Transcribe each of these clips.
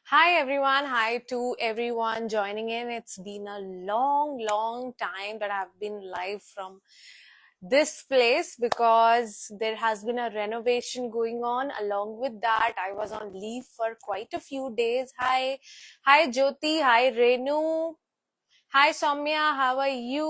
Hi everyone. Hi to everyone joining in. It's been a long time that I've been live from this place because there has been a renovation going on. Along with that, I was on leave for quite a few days. Hi Jyoti. Hi Renu. Hi Soumya. How are you?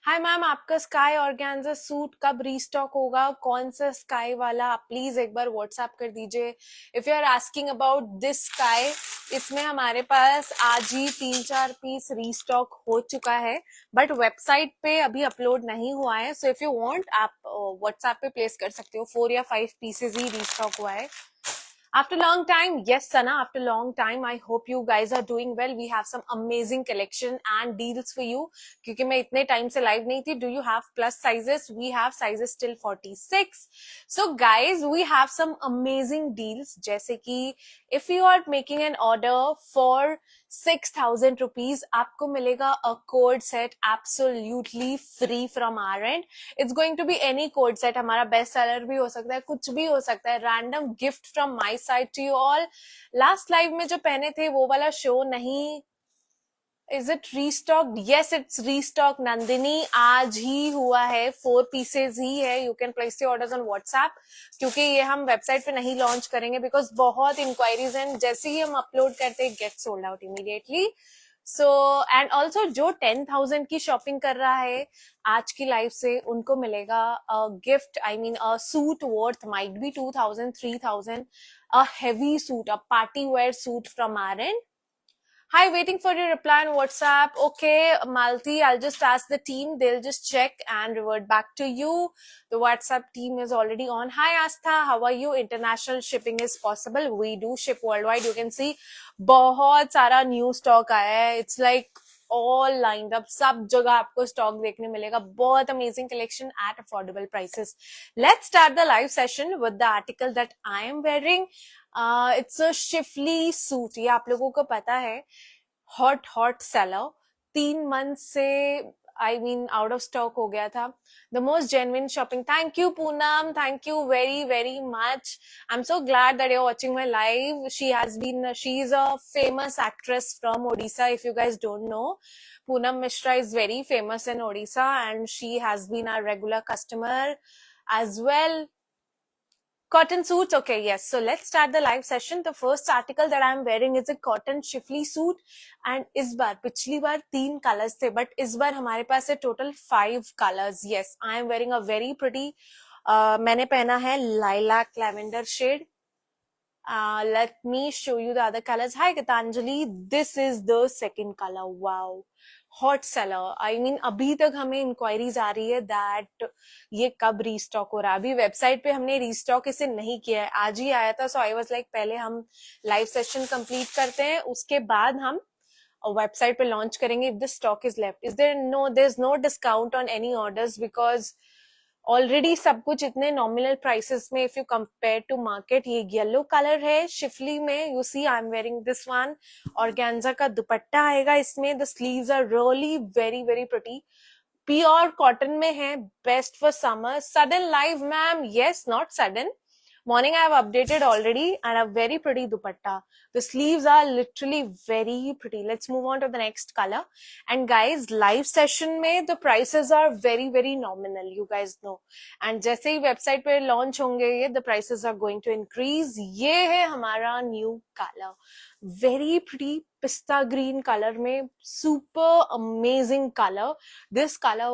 Hi ma'am, आपका sky organza suit कब restock होगा? कौन सा sky वाला? आप please एक बार WhatsApp कर दीजिए if you are asking about this sky. इसमें हमारे पास आज ही 3-4 पीस रीस्टॉक हो चुका है, बट वेबसाइट पे अभी अपलोड नहीं हुआ है। सो इफ यू वांट, आप व्हाट्सएप पे प्लेस कर सकते हो। 4 या 5 पीसेज ही रीस्टॉक हुआ है। After long time, yes, Sana, after long time, I hope you guys are doing well. We have some amazing collection and deals for you. क्योंकि मैं इतने टाइम से लाइव नहीं थी. Do you have plus sizes? We have sizes till 46. So guys, we have some amazing deals. जैसे कि if you are making an order for 6,000 rupees, आपको मिलेगा a code set absolutely free from our end. It's going to be any code set. हमारा best seller भी हो सकता है, कुछ भी हो सकता है. Random gift from my side to you all. Last live में जो पहने थे वो वाला शो नहीं. Is it restock? Yes, it's restock Nandini. आज ही हुआ है. 4 पीसेज ही है. You can place your orders on WhatsApp, क्योंकि ये हम वेबसाइट पे नहीं लॉन्च करेंगे बिकॉज बहुत इंक्वायरीज हैं. जैसे ही हम अपलोड करते हैं, get sold out immediately. So and also जो 10,000 की शॉपिंग कर रहा है आज की लाइव से, उनको मिलेगा gift. I mean a suit worth might be 2,000, 3,000. A heavy suit, a party wear suit from our end. Hi, waiting for your reply on WhatsApp. Okay, Malti, I'll just ask the team. They'll just check and revert back to you. The WhatsApp team is already on. Hi, Astha. How are you? International shipping is possible. We do ship worldwide. You can see बहुत सारा new stock आया है. It's like all lined up. सब जगह आपको stock देखने मिलेगा. बहुत amazing collection at affordable prices. Let's start the live session with the article that I am wearing. It's a Schiffli suit. ये आप लोगों को पता है, हॉट सेलर. 3 मंथ से I mean out of stock हो गया था. The most genuine shopping. Thank you Poonam, thank you very much. I am so glad that you are watching my live. She is a famous actress from Odisha. If you guys don't know, Poonam Mishra is very famous in Odisha and she has been our regular customer as well. Cotton suits. Okay, yes. So let's start the live session. The first article that I'm wearing is a cotton shifly suit. And इस बार, पिछली बार 3 colors थे, but इस बार हमारे पास है total 5 colors. Yes, I am wearing a very pretty. मैंने पहना है lilac lavender shade. Let me show you the other colors. Hi Gitanjali, this is the second color. Wow, hot seller. I mean अभी तक हमें inquiries आ रही है that ये कब रीस्टॉक हो रहा है. अभी वेबसाइट पे हमने रीस्टॉक इसे नहीं किया है, आज ही आया था. सो आई वाज लाइक पहले हम लाइव सेशन कंप्लीट करते हैं, उसके बाद हम वेबसाइट पे लॉन्च करेंगे. If the stock is left, there is no discount on any orders because already सब कुछ इतने नॉमिनल प्राइसेस में. If you compare to market, ये येलो कलर है शिफली में. You see I am wearing this one. Organza का दुपट्टा आएगा इसमें. The sleeves are really very pretty. Pure cotton में है. Best for summer. Sudden live ma'am? Yes, not sudden. Morning I have updated already, and a very pretty dupatta. The sleeves are literally very pretty. Let's move on to the next color. And guys, live session में the prices are very nominal, you guys know. And जैसे ही website पे launch होंगे ये, the prices are going to increase. ये है हमारा new color. Very pretty pista green color में. Super amazing color. This color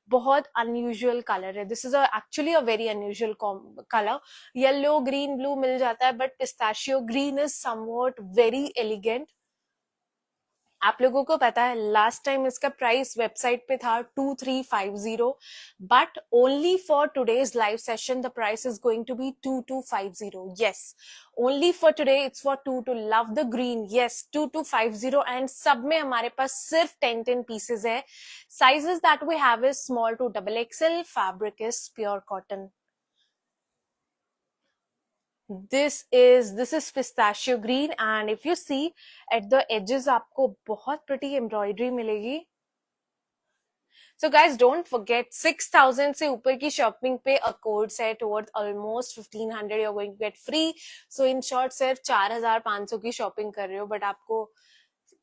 बहुत अनयूजुअल कलर है. This is actually a very unusual colour. Yellow green blue मिल जाता है, but pistachio green is somewhat very elegant. आप लोगों को पता है लास्ट टाइम इसका प्राइस वेबसाइट पे था 2350, but only for today's live session the price is going to be 2250. Yes, only for today. It's for to love the green. Yes, 2250. And सब में हमारे पास सिर्फ 10 पीसेज है. Sizes that we have is small to XXL. Fabric is pure cotton. This is pistachio green, and if you see at the edges आपको बहुत pretty embroidery मिलेगी. So guys, don't forget 6,000 से ऊपर की शॉपिंग पे a code set worth almost 1,500 you're going to get free. So in short सिर्फ 4,500 की shopping कर रहे हो, but आपको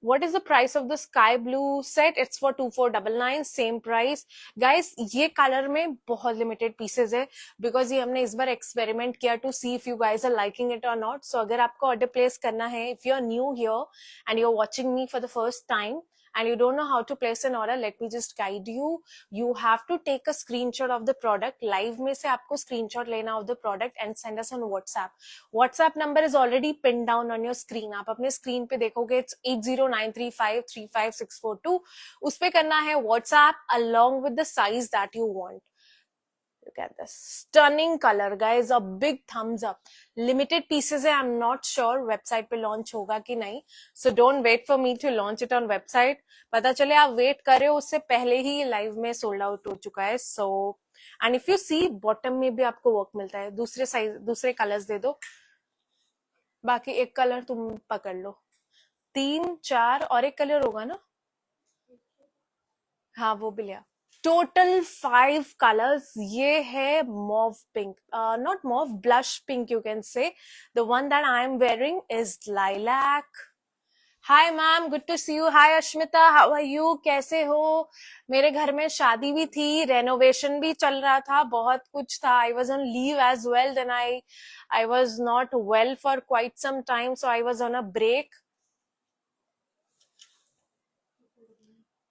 what is the price of the sky blue set? It's for 2,499, same price. Guys, ये कलर में बहुत लिमिटेड पीसेज है बिकॉज ये हमने इस बार एक्सपेरिमेंट किया to see if you guys are liking it और नॉट. सो अगर आपको ऑर्डर प्लेस करना है, if you are new here and you are watching me for the first time and you don't know how to place an order, let me just guide you. You have to take a screenshot of the product. Live में से आपको screenshot लेना of the product and send us on WhatsApp. WhatsApp number is already pinned down on your screen. आप अपने screen पे देखोगे it's 8093535642. उस पे करना है WhatsApp along with the size that you want. Look at this stunning color, guys. A big thumbs up. Limited pieces है. I'm not sure website पे launch होगा कि नहीं. So don't wait for me to launch it on website. पता चले आप wait कर रहे हो, उससे पहले ही live में sold out हो चुका है. So and if you see bottom में भी आपको work मिलता है. दूसरे size, दूसरे colors दे दो. बाकी एक color तुम पकड़ लो. 3, 4 और एक color होगा ना? हाँ वो भी लिया. Total 5 colours. ये है mauve pink, not mauve, blush pink you can say. The one that I am wearing is lilac. Hi ma'am, good to see you. Hi Ashmita, how are you? कैसे हो? मेरे घर में शादी भी थी, रेनोवेशन भी चल रहा था, बहुत कुछ था. I was on leave as well, then I was not well for quite some time, so I was on a break.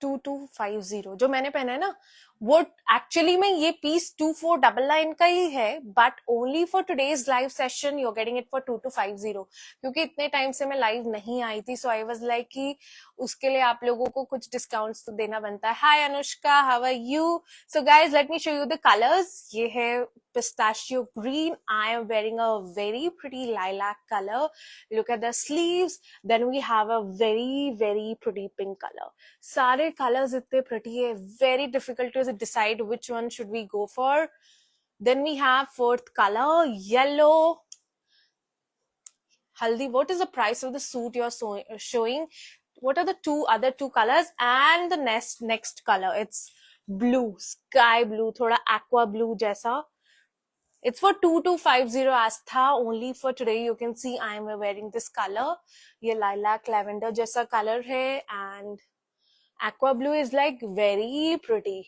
2250 जो मैंने पहना है ना, वो एक्चुअली में ये पीस 2499 का ही है, but only for today's live session you are getting it for 2250. क्योंकि इतने टाइम से मैं लाइव नहीं आई थी, सो आई वाज लाइक कि उसके लिए आप लोगों को कुछ डिस्काउंट्स तो देना बनता है. Hi Anushka, how are you? So guys let me show you the colours. ये है pistachio green. I am wearing a very pretty lilac color. Look at the sleeves. Then we have a very pretty pink color. सारे colors इतने pretty है, very difficult to decide which one should we go for. Then we have fourth color, yellow. Haldi, what is the price of the suit you're showing? What are the other two colors? And the next color, it's blue, sky blue, thoda aqua blue जैसा. It's for 2250 Astha. Only for today you can see I am wearing this color. ये lilac lavender जैसा color है, and aqua blue is like very pretty.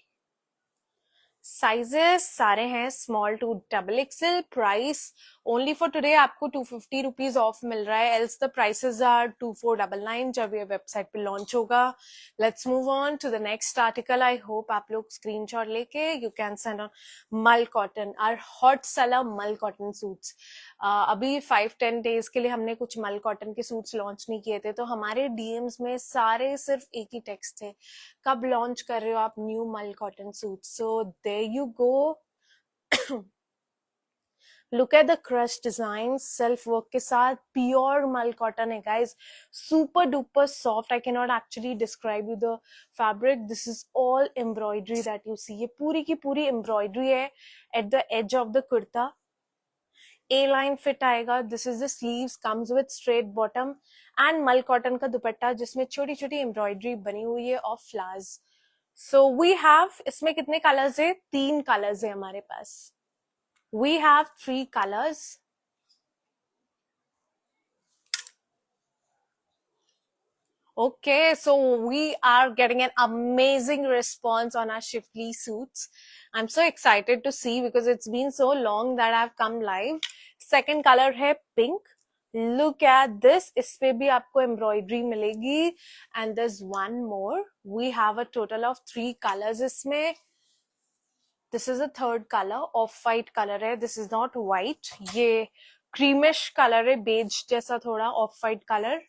Sizes सारे हैं small to double XL. Price only for today आपको 250 rupees of मिल रहा है, else the prices are 2499 जब ये वेबसाइट पे लॉन्च होगा. Let's move on to the next article. I hope आप लोग स्क्रीनशॉट लेके you can send on mul cotton, our hot seller mul cotton suits. अभी 5-10 डेज के लिए हमने कुछ मल कॉटन के सूट्स लॉन्च नहीं किए थे, तो हमारे डीएम्स में सारे सिर्फ एक ही टेक्स्ट थे, कब लॉन्च कर रहे हो आप new mul cotton suit. So there you go. Look at the crush design, self work के साथ, प्योर मल कॉटन है guys, super duper soft. I can not actually describe you the fabric. This is all embroidery that you see. ये पूरी की पूरी embroidery है at the edge of the kurta. A line fit आएगा. This is the sleeves, comes with straight bottom and mul cotton का दुपट्टा जिसमें छोटी छोटी एम्ब्रॉयडरी बनी हुई है of flowers. So we have, इसमें कितने कलर्स है? 3 कलर्स है हमारे पास. We have 3 colours. Okay, so we are getting an amazing response on our Shiftly suits. I'm so excited to see because it's been so long that I've come live. Second color है pink. Look at this. इस पे भी आपको embroidery मिलेगी. And there's one more. We have a total of 3 colors इसमें. This is a third color. Off-white color है. This is not white. ये creamish color है, beige जैसा थोड़ा off-white color.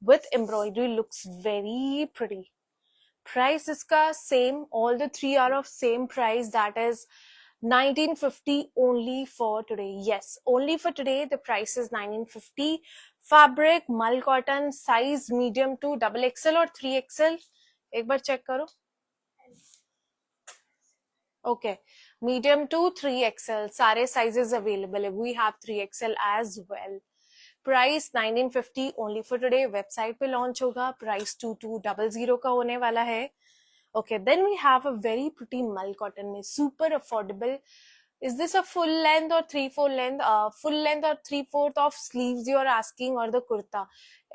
With embroidery, looks very pretty. Price iska same, all the 3 are of same price, that is 1950 only for today. Yes, only for today the price is 1950. Fabric mul cotton, size medium to double XL or 3XL. एक बार check करो. Okay, medium to 3XL सारे sizes available है. We have 3XL as well. Price 1950 only for today. Website पे launch होगा. Price 2200 का होने वाला है. Okay, then we have a very pretty mal cotton में super affordable. Is this a full length or 3/4 length? Full length or 3/4 of sleeves you are asking, or the kurta?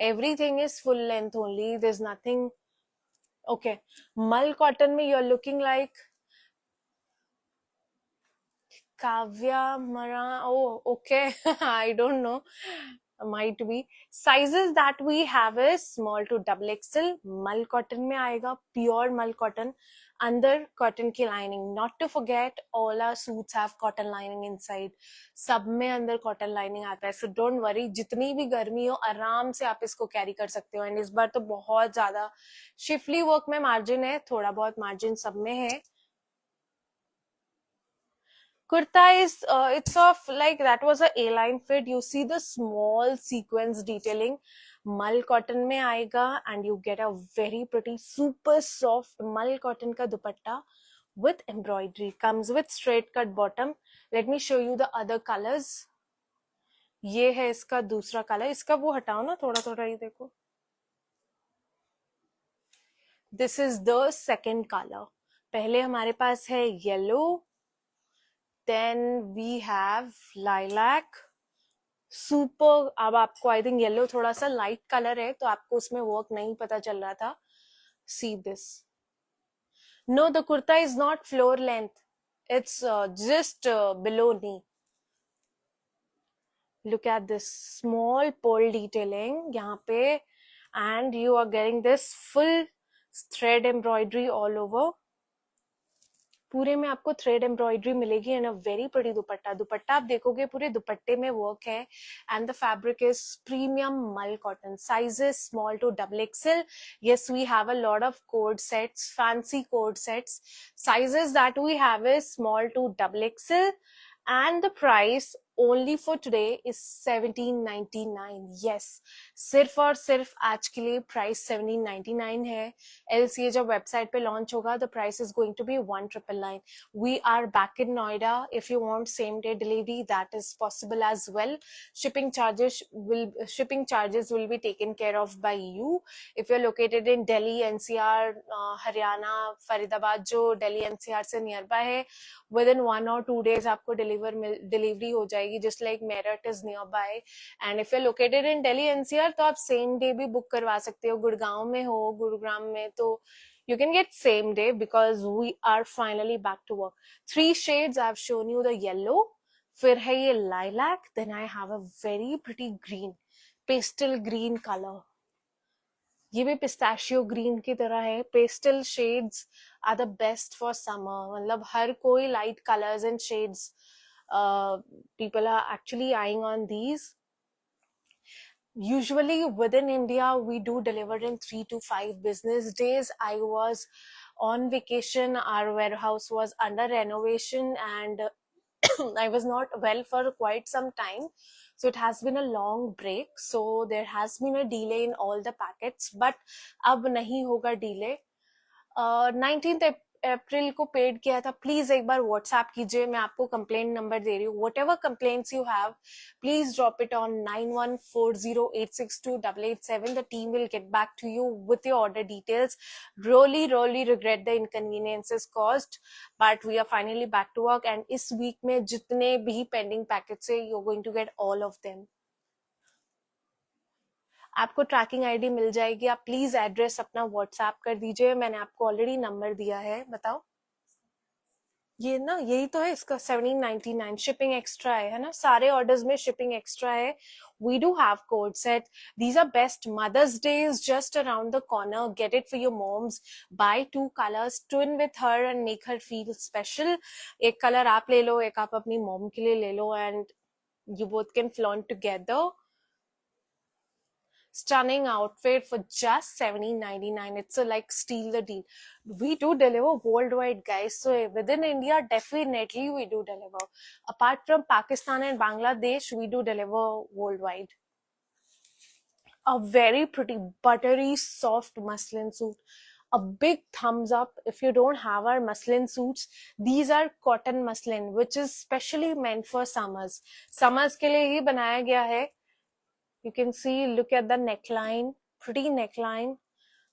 Everything is full length only. There's nothing. Okay, mal cotton में you're looking like Kavya Mara. Oh, okay. I don't know. Might be. Sizes that we have is small to double XL. Mal cotton में आएगा, pure mal cotton. अंदर cotton की lining. Not to forget, all our suits have cotton lining inside. सब में अंदर cotton lining आता है. So don't worry. जितनी भी गर्मी हो, आराम से आप इसको carry कर सकते हो. And इस बार तो बहुत ज़्यादा शिफली वर्क में margin है. थोड़ा बहुत margin सब में है. Kurta is it's of like that was a A-line fit. You see the small sequence detailing. Mal cotton में आएगा and you get a very pretty super soft mal cotton का दुपट्टा with embroidery. Comes with straight cut bottom. Let me show you the other colors. ये है इसका दूसरा colour. इसका वो हटाओ ना थोड़ा थोड़ा, ये देखो. This is the second color. पहले हमारे पास है yellow. Then we have lilac. Super. अब आपको आई थिंक येलो थोड़ा सा लाइट कलर है तो आपको उसमें वर्क नहीं पता चल रहा था. See this. No, the kurta is not floor length. It's just below knee. Look at this small pole detailing यहाँ पे and you are getting this full thread embroidery all over. पूरे में आपको थ्रेड एम्ब्रॉयडरी मिलेगी and a very pretty dupatta. Dupatta आप देखोगे पूरे दुपट्टे में वर्क है and the fabric is premium mul cotton. Sizes small to double XL. Yes, we have a lot of code sets, fancy code sets. Sizes that we have is small to double XL, and the price only for today is 1799. Yes, सिर्फ और सिर्फ आज के लिए price 1799 है. LCA जब website पे launch होगा the price is going to be 1999. We are back in Noida. If you want same day delivery, that is possible as well. Shipping charges will be taken care of by you. If you're located in Delhi, NCR, Haryana, Faridabad जो Delhi NCR से nearby है, within 1 or 2 days आपको delivery हो जाएगी. Just like Meerut is nearby. And if you're located in Delhi NCR तो आप same day भी book करवा सकते हो. गुड़गांव में हो, गुरुग्राम में, तो you can get same day because we are finally back to work. 3 shades I've shown you. The yellow, फिर है ये lilac, then I have a very pretty green, pastel green color. ये भी पिस्ताशियो ग्रीन की तरह है. Pastel shades are the best for summer. मतलब हर कोई light colours and shades people are actually eyeing on these. Usually within India we do deliver in 3 to 5 business days. I was on vacation, our warehouse was under renovation and I was not well for quite some time, so it has been a long break, so there has been a delay in all the packets, but अब नहीं होगा delay. 19th अप्रैल को paid किया था. Please एक बार WhatsApp कीजिए. मैं आपको कंप्लेंट नंबर दे रही हूँ. Whatever complaints you have, please drop it on 9140862887. The team will get back to you with your order details. really regret the inconveniences caused, but we are finally back to work and इस week में जितने भी pending packets है you're going to get all of them. आपको tracking ID मिल जाएगी. आप please address अपना WhatsApp कर दीजिए. मैंने आपको ऑलरेडी नंबर दिया है. बताओ. ये ना, यही तो है इसका 1799. शिपिंग एक्स्ट्रा है ना. सारे ऑर्डर्स में शिपिंग एक्स्ट्रा है. We do have code set. These are best. Mother's Day is just around the corner. Get it for your moms. Buy 2 colors, twin with her and make her feel special. एक colour आप ले लो, एक आप अपनी mom के लिए ले लो, and you both can flaunt together. Stunning outfit for just 1799. It's a like steal the deal. We do deliver worldwide, guys. So within India, definitely we do deliver. Apart from Pakistan and Bangladesh, we do deliver worldwide. A very pretty buttery soft muslin suit. A big thumbs up if you don't have our muslin suits. These are cotton muslin, which is specially meant for summers. Summers के लिए ही बनाया गया है. You can see, look at the neckline, pretty neckline.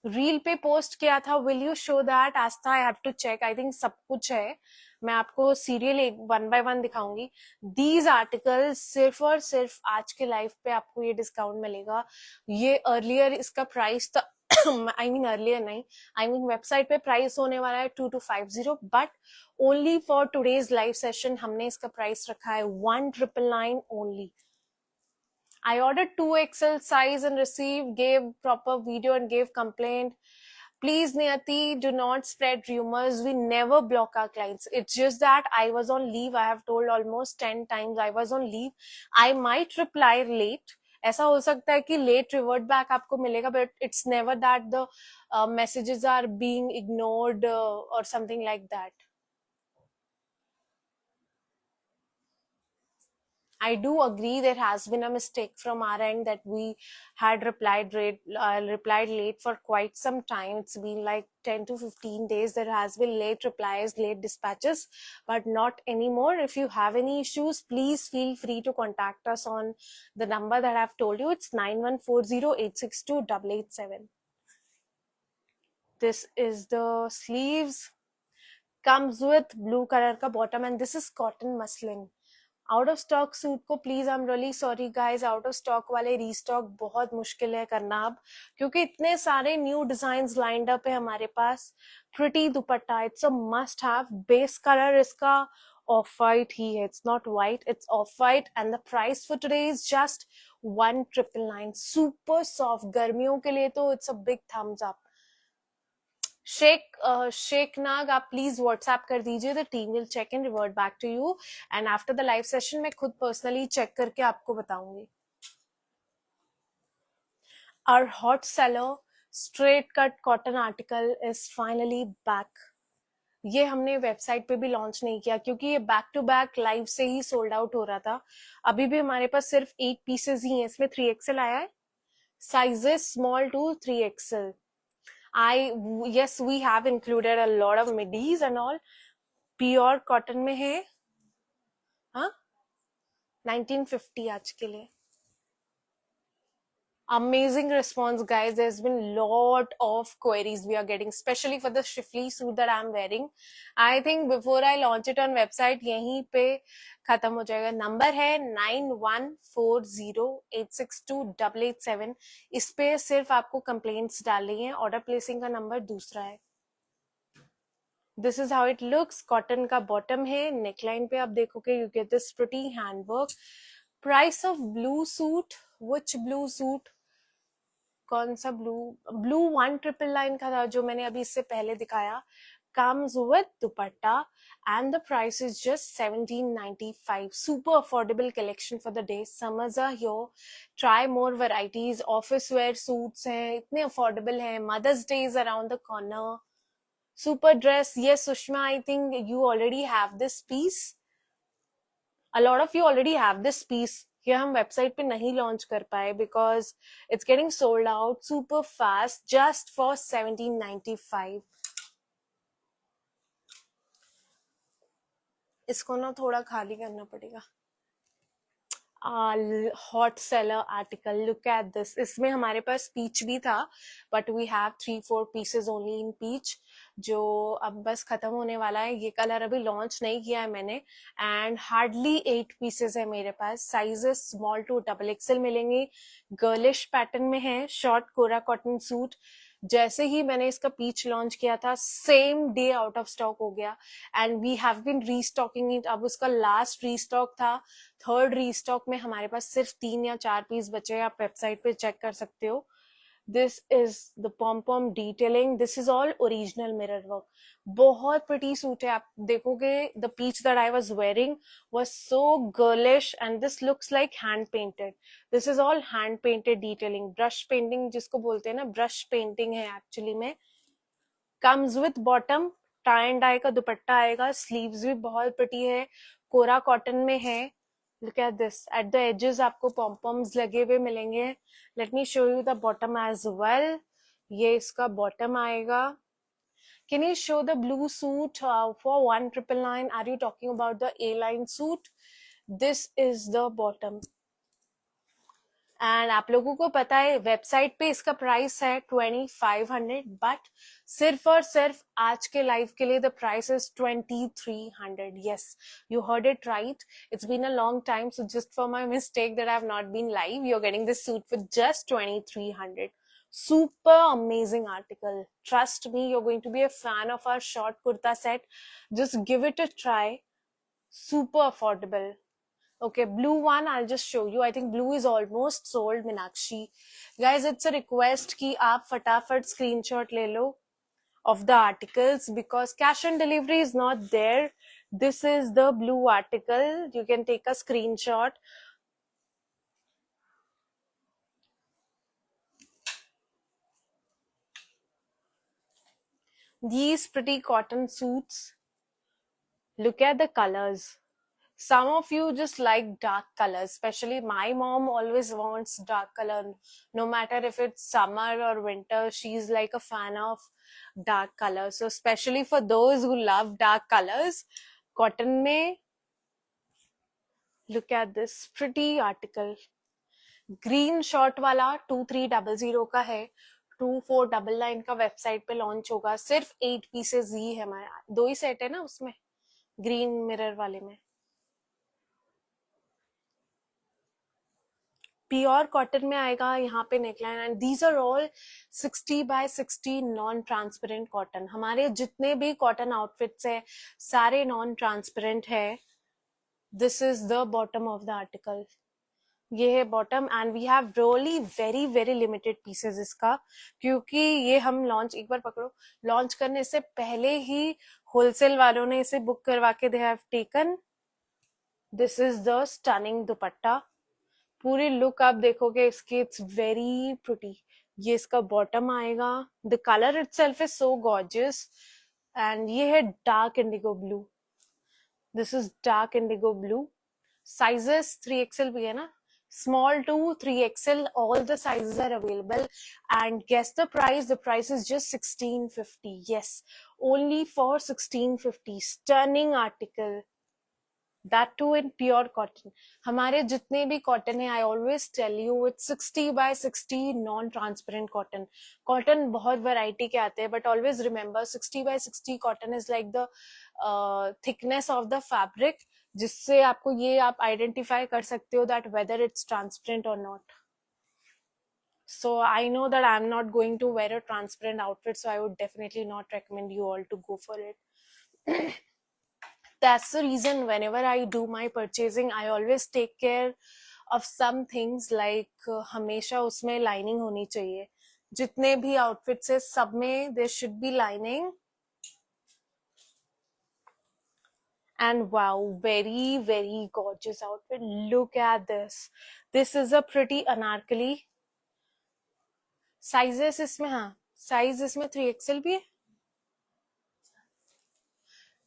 Reel पे post किया था, will you show that Aastha? I have to check, I think सब कुछ है, मैं आपको सीरियल एक वन बाय वन दिखाऊंगी। दीज आर्टिकल्स सिर्फ और सिर्फ आज के लाइव पे आपको ये डिस्काउंट मिलेगा। ये अर्लियर इसका प्राइस था आई मीन अर्लियर नहीं, आई मीन वेबसाइट पे प्राइस होने वाला है 2250, but only for today's live session हमने इसका प्राइस रखा है 1999 only. I ordered 2XL size and received, gave proper video and gave complaint. Please, Niyati, do not spread rumors. We never block our clients. It's just that I was on leave. I have told almost 10 times I was on leave. I might reply late. ऐसा हो सकता है कि late revert back आपको मिलेगा, but it's never that the messages are being ignored or something like that. I do agree there has been a mistake from our end that we had replied late for quite some time. It's been like 10 to 15 days. There has been late replies, late dispatches, but not anymore. If you have any issues, please feel free to contact us on the number that I've told you. It's 9140862887. This is the sleeves. Comes with blue color ka bottom, and this is cotton muslin. Out of stock suit को please, I am really sorry guys, out of stock वाले restock बहुत मुश्किल है करना अब, क्योंकि इतने सारे न्यू डिजाइन्स लाइंड अप है हमारे पास। Pretty dupatta, it's a must have. Base colour इसका ऑफ वाइट ही है, it's not white, it's off white, and the price for today is just 1999। Super soft, गर्मियों के लिए तो it's a big thumbs up. Sheikh Nag, आप प्लीज व्हाट्सएप कर दीजिए, the team will check and revert back to you, and after the live session मैं खुद personally check करके आपको बताऊंगी। Our hot seller straight cut cotton article is finally back. ये हमने वेबसाइट पे भी लॉन्च नहीं किया क्योंकि ये बैक टू बैक लाइव से ही सोल्ड आउट हो रहा था। अभी भी हमारे पास सिर्फ 8 पीसेस ही हैं, इसमें 3XL आया है, sizes small to 3XL। yes, we have included a lot of midis and all. Pure cotton में है, हाँ 1950 आज के लिए। Amazing response, guys. There's been lot of queries we are getting, especially for the Shifli suit that I'm wearing. I think before I launch it on website, यहीं पे खत्म हो जाएगा। नंबर है 9140862887। इस पे सिर्फ आपको कंप्लेंट्स डालनी है, ऑर्डर प्लेसिंग का नंबर दूसरा है। This is how it looks. Cotton का बॉटम है, नेकलाइन पे आप देखोगे you get this pretty handwork. Price of blue suit, which blue suit, कौन सा ब्लू? ब्लू 1999 का था जो मैंने अभी इससे पहले दिखाया। comes with dupatta and the price is just 1795. Super affordable collection for the day. Summers are here. Try more varieties. Office wear suits हैं, इतने affordable हैं. Mother's Day is around the corner. Super dress. Yes, Sushma, I think you already have this piece. A lot of you already have this piece. ये हम website पे नहीं launch कर पाए because it's getting sold out super fast, just for 1795। इसको ना थोड़ा खाली करना पड़ेगा। Hot seller article, look at this. इसमें हमारे पास पीच भी था, but we have 3-4 pieces only in peach, जो अब बस खत्म होने वाला है। ये कलर अभी लॉन्च नहीं किया है मैंने, एंड हार्डली 8 पीसेस है मेरे पास। साइजेस स्मॉल टू XXL मिलेंगे। गर्लिश पैटर्न में है, शॉर्ट कोरा कॉटन सूट। जैसे ही मैंने इसका पीच लॉन्च किया था, same day out of stock हो गया, and we have been restocking it. अब उसका लास्ट रीस्टॉक था, थर्ड रीस्टॉक में हमारे पास सिर्फ 3 या 4 पीस बचे। आप वेबसाइट पे चेक कर सकते हो। This is the pom detailing, this is all original mirror work. बहुत प्रिटी सूट है, आप देखोगे। The peach that I was wearing was so girlish and this looks like hand painted. This is all hand painted detailing, brush painting जिसको बोलते हैं ना, brush painting है actually में। Comes with bottom, tie and dye का दुपट्टा आएगा। Sleeves भी बहुत प्रिटी है, कोरा कॉटन में है। Look at this. At the edges आपको पॉम्पम्स लगे हुए मिलेंगे। Let me show you the bottom as well. ये इसका bottom आएगा। Can you show the blue suit for 1999? Are you talking about the A-line suit? This is the bottom. And आप लोगों को पता है वेबसाइट पे इसका प्राइस है 2500, बट सिर्फ और सिर्फ आज के लाइव के लिए the price is 2300. Yes, you heard it right. It's been a long time, so just for my mistake that I have not been live, you are getting this suit for just 2300. Super amazing article. Trust me, you're going to be a fan of our short kurta set. Just give it a try. Super affordable. Okay, blue one I'll just show you. I think blue is almost sold, Minakshi. Guys, it's a request ki aap fatafat screenshot le lo of the articles because cash on delivery is not there. This is the blue article. You can take a screenshot. These pretty cotton suits. Look at the colors. Some of you just like dark colors, especially my mom always wants dark color. No matter if it's summer or winter, she's like a fan of dark colors. So especially for those who love dark colors, cotton mein, look at this pretty article. Green short wala 2300 का है, 2499 का website पे launch होगा. सिर्फ 8 pieces ही है हमारा, 2 ही set है ना उसमें, ग्रीन मिरर वाले में. प्योर कॉटन में आएगा यहाँ पे neckline. And these are all 60x60 non transparent cotton. हमारे जितने भी कॉटन आउटफिट्स है सारे नॉन ट्रांसपेरेंट है. This is the bottom of the article. ये है bottom and we have really very very limited pieces इसका, क्योंकि ये हम लॉन्च, एक बार पकड़ो, लॉन्च करने से पहले ही होलसेल वालों ने इसे बुक करवा के they have taken. This is the stunning दुपट्टा. पूरी लुक आप देखोगे इसकी, इट्स वेरी प्रिटी. ये इसका बॉटम आएगा. The colour itself is so gorgeous. And ये है dark Indigo blue. This is dark Indigo blue. Sizes 3XL भी है ना, small to 3XL, all the sizes are available. And guess the price. The price is just 1650. Yes, only for 1650. Stunning article. That too in pure cotton. हमारे जितने भी cotton है, I always tell you it's 60x60 non-transparent cotton. Cotton बहुत variety के आते हैं, but always remember 60x60 cotton is like the thickness of the fabric, जिससे आपको ये आप identify कर सकते हो that whether it's transparent or not. So I know that I'm not going to wear a transparent outfit, so I would definitely not recommend you all to go for it. That's the reason whenever I do my purchasing, I always take care of some things like हमेशा उसमें lining होनी चाहिए. जितने भी outfits है सब में there should be lining. And wow, very very gorgeous outfit. Look at this. This is a pretty anarkali. Sizes इसमें, हाँ, size इसमें 3XL भी है.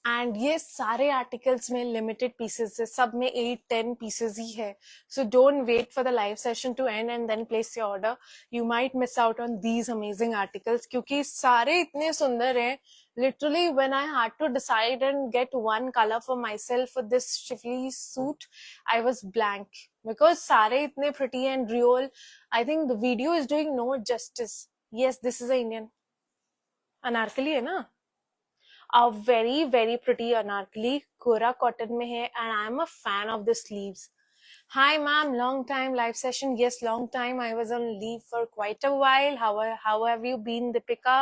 एंड ये सारे आर्टिकल्स में लिमिटेड पीसेस है, सब में 8-10 पीसेस ही है. So don't wait for the live session to end and then place your order. You might miss out on these amazing articles, क्योंकि सारे इतने सुंदर हैं. Literally when I had to decide and get one colour for myself for this schiffli suit, I was blank because सारे इतने pretty and real. I think the video is doing no justice. Yes, this is a Indian Anarkali है ना. A very very pretty anarkali, kora cotton में है. and I am a fan of the sleeves. Hi ma'am, long time live session. Yes, long time. I was on leave for quite a while. How have you been, Deepika?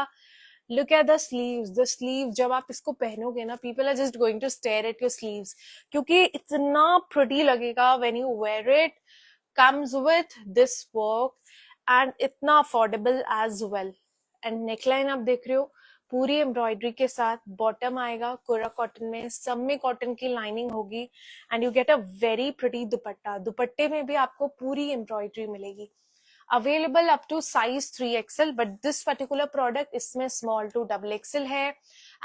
Look at the sleeves. The sleeve, जब आप इसको पहनोगे ना, people are just going to stare at your sleeves, क्योंकि इतना pretty लगेगा when you wear it. Comes with this work and इतना affordable as well. And neckline आप देख रहे हो पूरी एम्ब्रॉयडरी के साथ. बॉटम आएगा कोरा कॉटन में, सब में कॉटन की लाइनिंग होगी. And you get a very pretty dupatta. दुपट्टे में भी आपको पूरी एम्ब्रॉयडरी मिलेगी. Available up to size 3XL, but this particular product इसमें स्मॉल टू XXL है.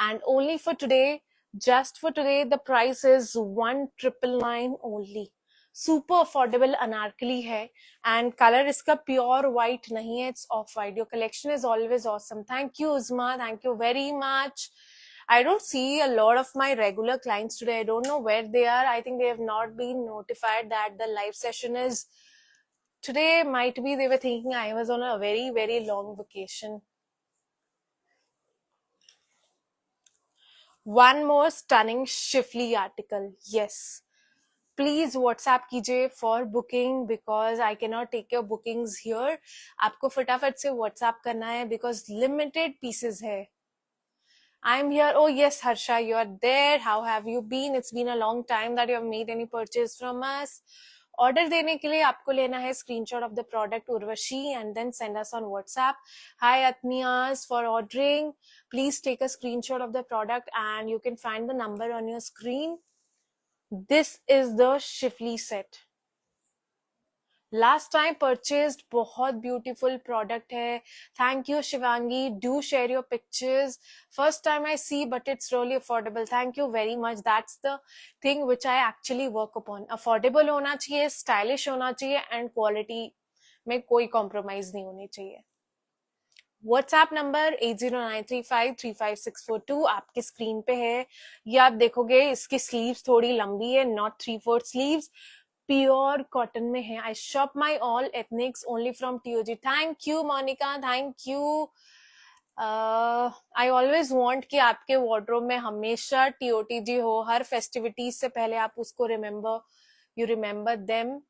And only for today, just for today, the price is 1999 only. Super affordable anarkali है. And colour इसका प्योर व्हाइट नहीं है, it's off white. Your collection is always awesome. Thank you Usma, thank you very much. I don't see a lot of my regular clients today. I don't know where they are. I think they have not been notified that the live session is Today might be they were thinking I was on a very, very long vacation. One more stunning Shifly article. Yes. Please WhatsApp कीजिए for booking because I cannot take your bookings here. आपको फटाफट से WhatsApp करना है because limited pieces है. I'm here. Oh yes, Harsha, you are there. How have you been? It's been a long time that you have made any purchase from us. Order देने के लिए आपको लेना है screenshot of the product Urvashi and then send us on WhatsApp. Hi Atmias, for ordering please take a screenshot of the product and you can find the number on your screen. This is the Shifly set. Last time purchased, बहुत beautiful product है. Thank you Shivangi. Do share your pictures. First time I see, but it's really affordable. Thank you very much. That's the thing which I actually work upon. Affordable होना चाहिए, stylish होना चाहिए, and quality में कोई compromise नहीं होनी चाहिए. WhatsApp number 8093535642 आपके स्क्रीन पे है. ये आप देखोगे इसकी स्लीव्स थोड़ी लंबी है, not 3/4 sleeves. प्योर कॉटन में है. I shop my all ethnics only from TOG. Thank you Monica, thank you. I always want कि आपके वार्डरोब में हमेशा TOTG हो. हर फेस्टिविटीज से पहले आप उसको you remember them.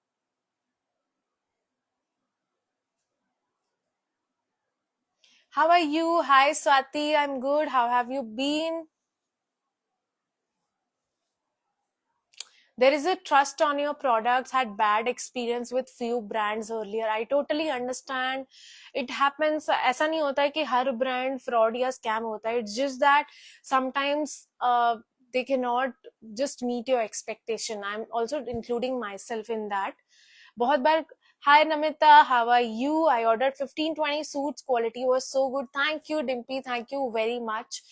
How are you? Hi Swati, I'm good. How have you been? There is a trust on your products. Had bad experience with few brands earlier. I totally understand. It happens. ऐसा नहीं होता है कि हर brand fraud या scam होता है. It's just that sometimes they cannot just meet your expectation. I'm also including myself in that. बहुत बार. Hi Namita, how are you? I ordered 15-20 suits. Quality was so good. Thank you Dimpy. Thank you very much.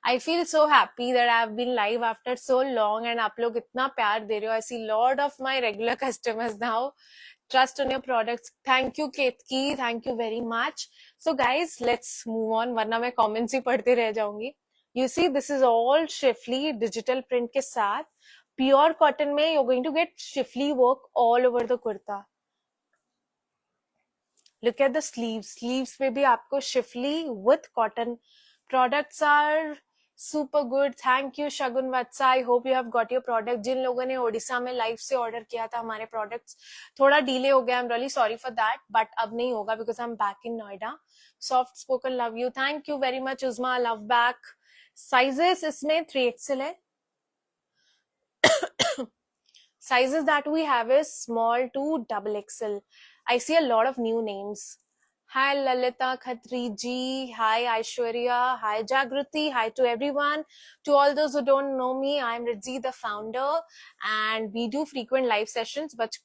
I feel so happy that I've been live after so long and आप लोग इतना प्यार दे रहे हो. I see lot of my regular customers now. Trust on your products. Thank you Ketki. Thank you very much. So guys, let's move on वरना मैं comments ही पढ़ते रह जाऊंगी. You see, this is all Shifly digital print के साथ. Pure cotton में you're going to get Shifly work all over the kurta. Look at the sleeves. Sleeves पे भी आपको Shifly with cotton. Products are super good. Thank you Shagun Vatsa. I hope you have got your product. जिन लोगों ने ओडिशा में live से order किया था हमारे प्रोडक्ट्स, थोड़ा डिले हो गया. I'm really sorry for that, but अब नहीं होगा because I'm back in Noida. Soft spoken, love you. Thank you very much Uzma. Love back. Sizes इसमें 3XL है. Sizes that we have is small to XXL. I see a lot of new names. Hi Lalita Khatri ji. Hi Aishwarya. Hi Jagruti. Hi to everyone. To all those who don't know me, I'm Ridzi, the founder, and we do frequent live sessions, but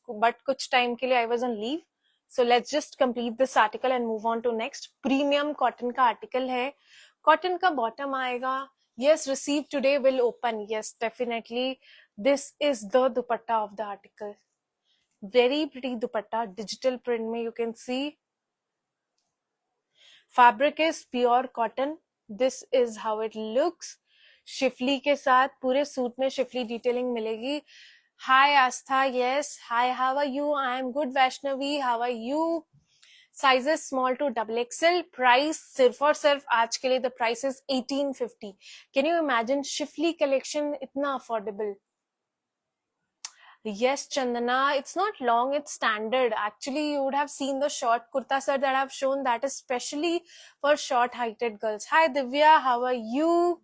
kuch time ke liye I was on leave. So let's just complete this article and move on to next. Premium cotton का article है. Cotton का bottom आएगा. Yes, received today will open. Yes, definitely. This is the dupatta of the article. Very pretty dupatta. Digital print में you can see. Fabric is pure cotton. This is how it looks. Shifly के साथ पूरे suit में Shifly detailing मिलेगी. Hi Astha, yes. Hi, how are you? I am good Vaishnavi. How are you? Sizes small to XXL. Price सिर्फ और सिर्फ आज के लिए the price is 1850. Can you imagine Shifly collection इतना affordable? Yes, Chandana, it's not long, it's standard. Actually, you would have seen the short kurta set that I've shown. That is specially for short-heighted girls. Hi, Divya, how are you?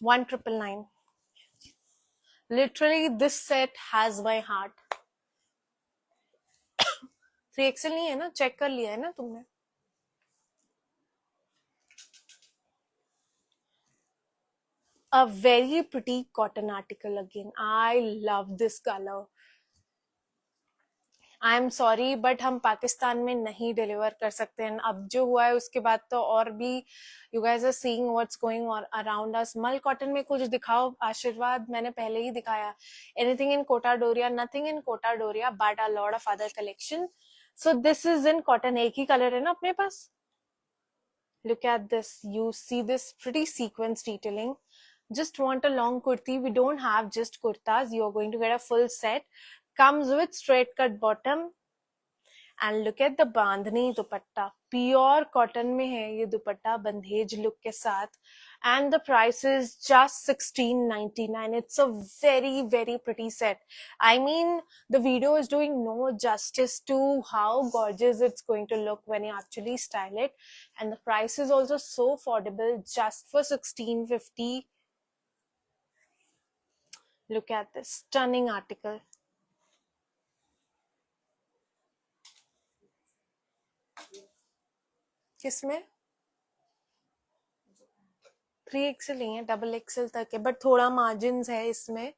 1999. Literally, this set has my heart. 3XL नहीं है ना? Check कर लिया है ना तुमने? A very pretty cotton article again. I love this color. I am sorry but हम पाकिस्तान में नहीं डिलीवर कर सकते हैं. अब जो हुआ है उसके बाद तो और भी you guys are seeing what's going around us. Mul cotton में कुछ दिखाओ. आशीर्वाद मैंने पहले ही दिखाया. Anything in Kota Doria? Nothing in Kota Doria but a lot of other collection. So this is in cotton. एक ही कलर है ना अपने पास. Look at this. You see this pretty sequence detailing. Just want a long kurti. We don't have just kurtas. You are going to get a full set. comes with straight cut bottom and look at the bandhani dupatta, pure cotton में है ये दुपट्टा बंधेज look के साथ, and the price is just 16.99. It's a very very pretty set. I mean, the video is doing no justice to how gorgeous it's going to look when you actually style it, and the price is also so affordable, just for 1650. Look at this stunning article. किसमें 3XL नहीं है, XXL तक है, but थोड़ा margin है इसमें.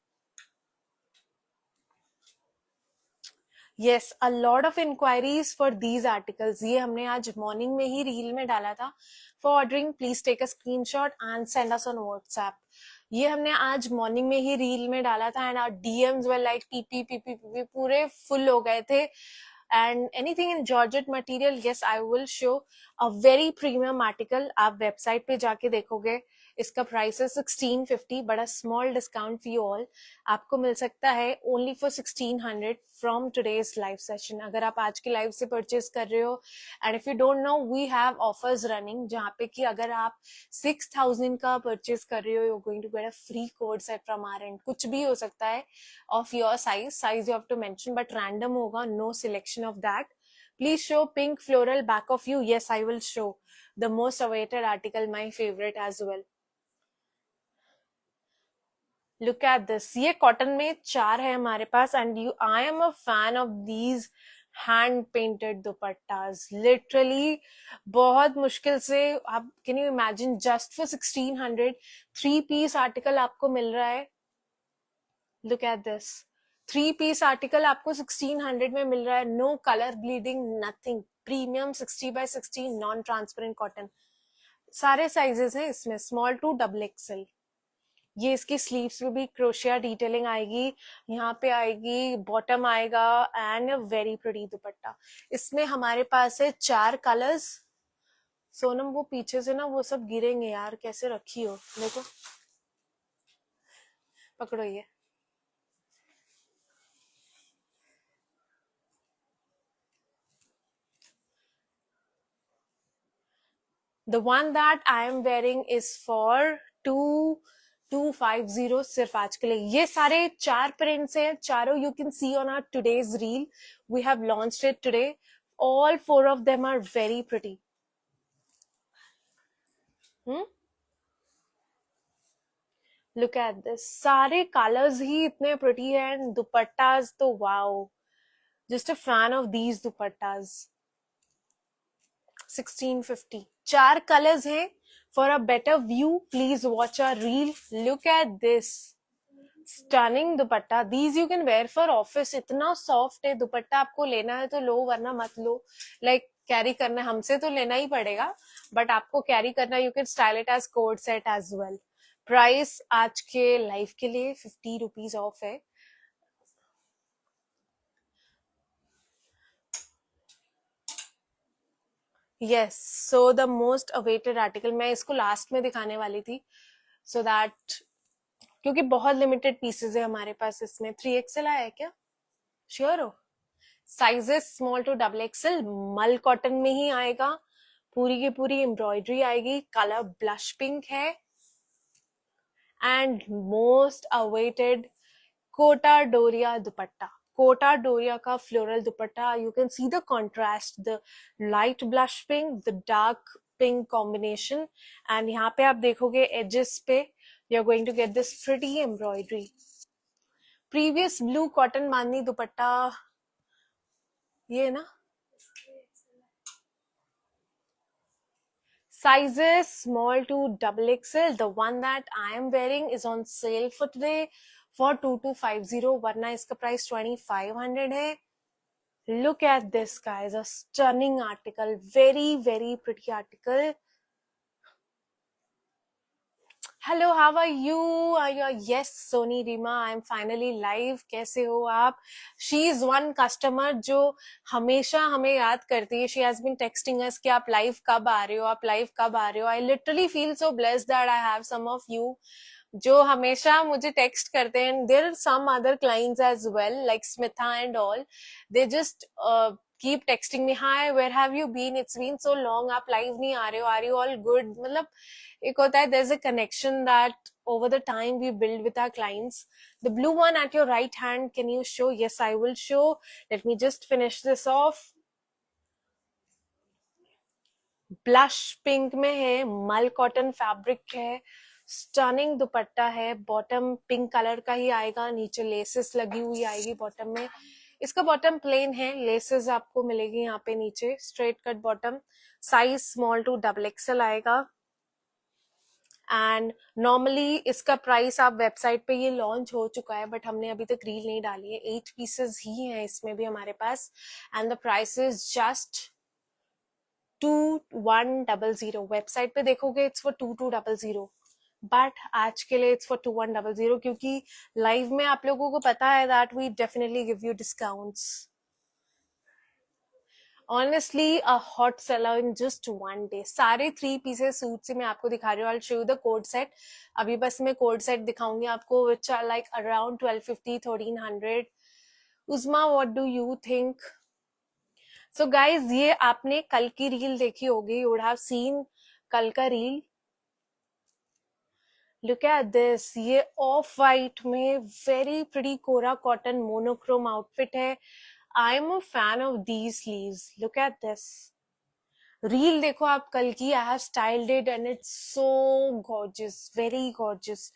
Yes, a lot of inquiries for these articles. ये हमने आज मॉर्निंग में ही रील में डाला था. For ordering, please take a screenshot and send us on WhatsApp. ये हमने आज मॉर्निंग में ही रील में डाला था, and our DMs were like PP पूरे फुल हो गए थे. And anything in Georgette material, yes, I will show a very premium article. आप वेबसाइट पे जाके देखोगे, इसका प्राइस है 1650, बड़ा small discount for you all. आपको मिल सकता है only for 1600 from today's live session. अगर आप आज के लाइव से परचेज कर रहे हो, and if you don't know, we have offers running जहाँ पे कि अगर आप 6000 का परचेज कर रहे हो, you are going to get a free coord set from our end. कुछ भी हो सकता है of your size you have to mention, but random होगा, no selection of that. Please show pink floral back of you. Yes, I will show the most awaited article, my favorite as well. Look at this. ये cotton में 4 है हमारे पास, and I am a fan of these hand painted दुपट्टास. Literally बहुत मुश्किल से आप, can you imagine, just for 1600 3-piece article आपको मिल रहा है. Look at this. 3-piece article आपको 1600 में मिल रहा है. No color bleeding, nothing. Premium 60x60 non transparent cotton. सारे साइजेस हैं इसमें, स्मॉल टू XXL. ये इसकी स्लीव्स में भी क्रोशिया डिटेलिंग आएगी, यहाँ पे आएगी, बॉटम आएगा, एंड वेरी प्रिटी दुपट्टा. इसमें हमारे पास है 4 कलर्स. सोनम वो पीछे से ना वो सब गिरेंगे यार, कैसे रखी हो, देखो, पकड़ो ये. The one that I am wearing is for 2250 सिर्फ आज के लिए. ये सारे 4 प्रिंट्स हैं, चारों you can see on our today's reel. We have launched it today. All 4 of them are very pretty. Look at this. सारे colors ही इतने pretty हैं, and दुपट्टास तो wow. Just a fan of these दुपट्टास. 1650. 4 colors हैं. For a better view, please watch our reel. Look at this. Stunning dupatta. These you can wear for office. इतना soft है दुपट्टा. आपको लेना है तो लो, वरना मत लो. Like कैरी करना, हमसे तो लेना ही पड़ेगा, बट आपको कैरी करना, you can style it as coat set as well. Price आज के लाइव के लिए 50 रुपीज ऑफ है. Yes, so the most awaited article, मैं इसको लास्ट में दिखाने वाली थी, so that क्योंकि बहुत लिमिटेड पीसेस है हमारे पास इसमें. 3XL आया है क्या, श्योर हो? Sizes small to XXL, mul cotton में ही आएगा, पूरी की पूरी एम्ब्रॉयडरी आएगी, कलर ब्लश पिंक है, and most awaited Kota Doria dupatta. Kota Doria का floral dupatta. You can see the contrast, the light blush pink, the dark pink combination, and यहाँ पे आप देखोगे एजेस पे you are going to get this pretty embroidery. Previous blue cotton bandhani dupatta ये ना, sizes small to XXL. The one that I am wearing is on sale for today for 2250, वरना इसका price 2500 है. Look at this guys, a stunning article, very very pretty article. Hello, how are you? Yes, Sony Rima, I am finally live. कैसे हो आप? She is one customer जो हमेशा हमें याद करती है. She has been texting us कि आप live कब आ रहे हो, आप live कब आ रहे हो. I literally feel so blessed that I have some of you जो हमेशा मुझे टेक्स्ट करते हैं, there are some other clients as well like Smitha and all, they just keep texting me, hi where have you been, it's been so long, आप live नहीं आ रहे हो, आर यू ऑल गुड, मतलब एक होता है there is a connection that over the time we build with our clients. The blue one at your right hand, can you show? Yes, I will show. Let me just finish this off. Blush pink में है, मल cotton fabric है, stunning दुपट्टा है, bottom pink colour का ही आएगा, नीचे laces लगी हुई आएगी बॉटम में, इसका बॉटम प्लेन है, लेसेस आपको मिलेगी यहाँ पे नीचे, straight cut bottom, size small to double XL आएगा। एंड नॉर्मली इसका प्राइस आप वेबसाइट पे, ये लॉन्च हो चुका है बट हमने अभी तक रील नहीं डाली है, 8 पीसेस ही हैं इसमें भी हमारे पास, and the price is just 2100। Website पे देखोगे इट्स फॉर 2200, बट आज के लिए इट्स फॉर 2100, क्योंकि लाइव में आप लोगों को पता है that we definitely give you discounts. Honestly a hot seller in just one day. सारे 3 पीसेस सूट से मैं आपको दिखा रही हूँ। I show you the coord set. अभी बस मैं कोड सेट दिखाऊंगी आपको, which are like around 1250 1300। Usma, what do you think? So guys, ये आपने कल की रील देखी होगी, यू वुड हैव सीन कल का रील। लुक एट दिस, ये ऑफ वाइट में very pretty kora cotton monochrome outfit है। I am a fan of these sleeves, look at this. Reel देखो आप कल की, I have styled it and it's so gorgeous, very gorgeous.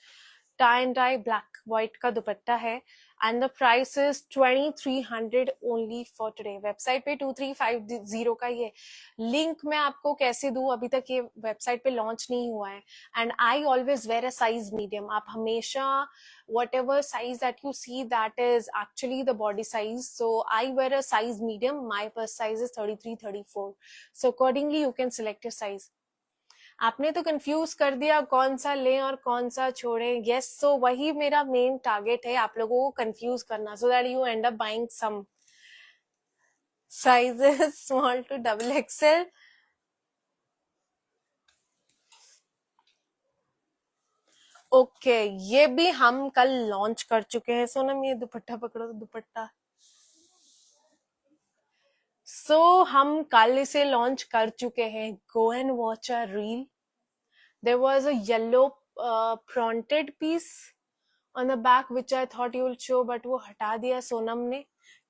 Tie and dye black white का दुपट्टा है and the price is 2300 only for today. Website पे 2350 का ये link मैं आपको कैसे दूं, अभी तक ये वेबसाइट पे लॉन्च नहीं हुआ है। And I always wear a size medium. आप हमेशा whatever size that you see, that is actually the body size, so I wear a size medium, my first size is 33-34, so accordingly you can select your size. आपने तो confuse कर दिया कौन सा लें और कौन सा छोड़ें। यस, सो वही मेरा मेन टारगेट है, आप लोगों को कंफ्यूज करना, so that you end up buying some sizes small to double XL. Okay, ये भी हम कल लॉन्च कर चुके हैं। सोनम, ये दुपट्टा पकड़ो, दुपट्टा। सो हम कल इसे लॉन्च कर चुके हैं। Go and watch a reel. There was a yellow fronted piece on the back which I thought you will show, but वो हटा दिया सोनम ने।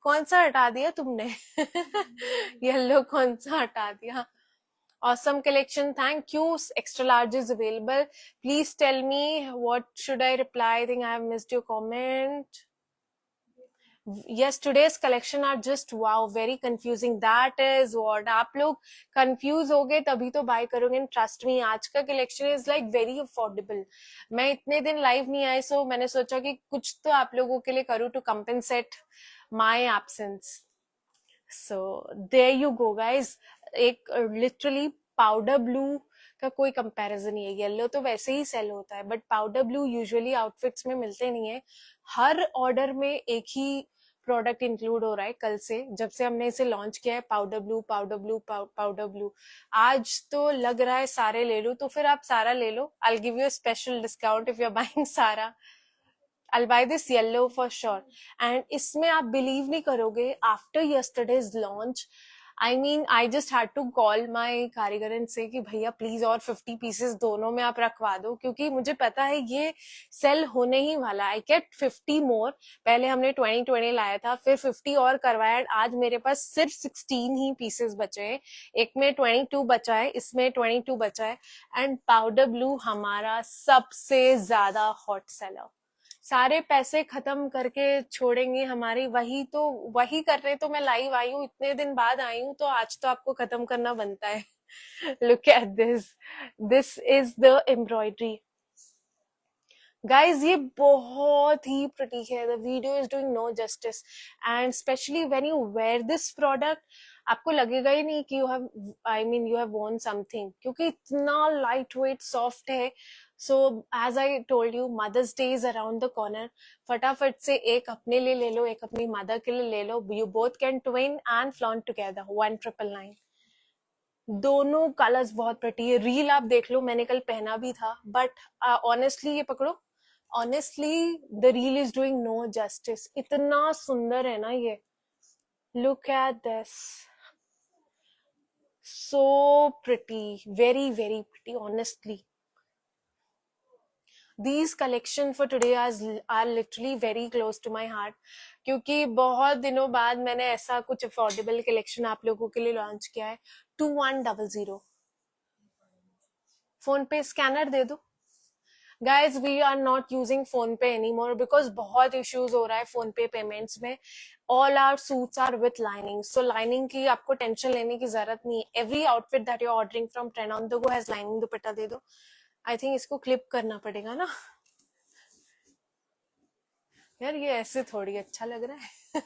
कौन सा हटा दिया तुमने? येलो कौन सा हटा दिया? Awesome collection, thank you. Extra large is available. Please tell me what should I reply. I think I have missed your comment. Yes, today's collection are just wow, very confusing. That is what, आप लोग confuse हो गए तभी तो buy करोगे। Trust me, आज का collection is like very affordable. मैं इतने दिन live नहीं आई, so मैंने सोचा कि कुछ तो आप लोगों के लिए करूँ to compensate my absence. So there you go guys. एक literally पाउडर ब्लू का कोई कंपैरिजन नहीं है। येलो तो वैसे ही सेल होता है, but powder blue usually outfits में मिलते नहीं है। हर ऑर्डर में एक ही प्रोडक्ट इंक्लूड हो रहा है कल से, जब से हमने इसे लॉन्च किया है। Powder blue, powder blue, powder blue. आज तो लग रहा है सारे ले लो, तो फिर आप सारा ले लो। I give you special discount if you are buying सारा। I'll buy this yellow for sure. And इसमें आप बिलीव नहीं करोगे, after yesterday's launch, I mean, I just had to call my कारीगर and say कि भैया प्लीज और 50 pieces दोनों में आप रखवा दो, क्योंकि मुझे पता है ये सेल होने ही वाला। I kept 50 मोर। पहले हमने 20 लाया था, फिर 50 और करवाया। आज मेरे पास सिर्फ 16 ही पीसेस बचे हैं। एक में 22 बचा है, इसमें 22 बचा है। एंड पाउडर ब्लू हमारा सबसे ज्यादा हॉट सेलर। सारे पैसे खत्म करके छोड़ेंगे हमारी, वही कर रहे। तो मैं लाइव आई हूँ, इतने दिन बाद आई हूँ, तो आज तो आपको खत्म करना बनता है। Look at this is the embroidery guys, ये बहुत ही प्रिटी है। The video is doing no justice, and specially when you wear this product, आपको लगेगा ही नहीं कि यू हैव वॉर्न समथिंग, क्योंकि इतना लाइट वेट सॉफ्ट है। So as I told you, mother's day is around the corner. फटाफट से एक अपने लिए ले लो, एक अपनी मदर के लिए ले लो। You both can twin and flaunt together. 1999। दोनों कलर्स बहुत प्रिटी है। रील आप देख लो, मैंने कल पहना भी था, बट ऑनेस्टली ये पकड़ो, honestly the reel is doing no justice. इतना सुंदर है ना ये. Look at this. So pretty, very very pretty, honestly. These collection for today are literally very close to my heart, क्योंकि बहुत दिनों बाद मैंने ऐसा कुछ अफोर्डेबल कलेक्शन आप लोगों के लिए लॉन्च किया है. 2100. फोन पे स्कैनर दे दो. Guys we are not using PhonePe any more because बहुत इश्यूज हो रहा है फोन पे पेमेंट्स में. All our suits are with lining, so lining की आपको टेंशन लेने की जरूरत नहीं है. Every outfit that you ordering from trend on the go has lining. Dupatta दे दो. आई थिंक इसको क्लिप करना पड़ेगा ना यार, ये ऐसे थोड़ी अच्छा लग रहा है.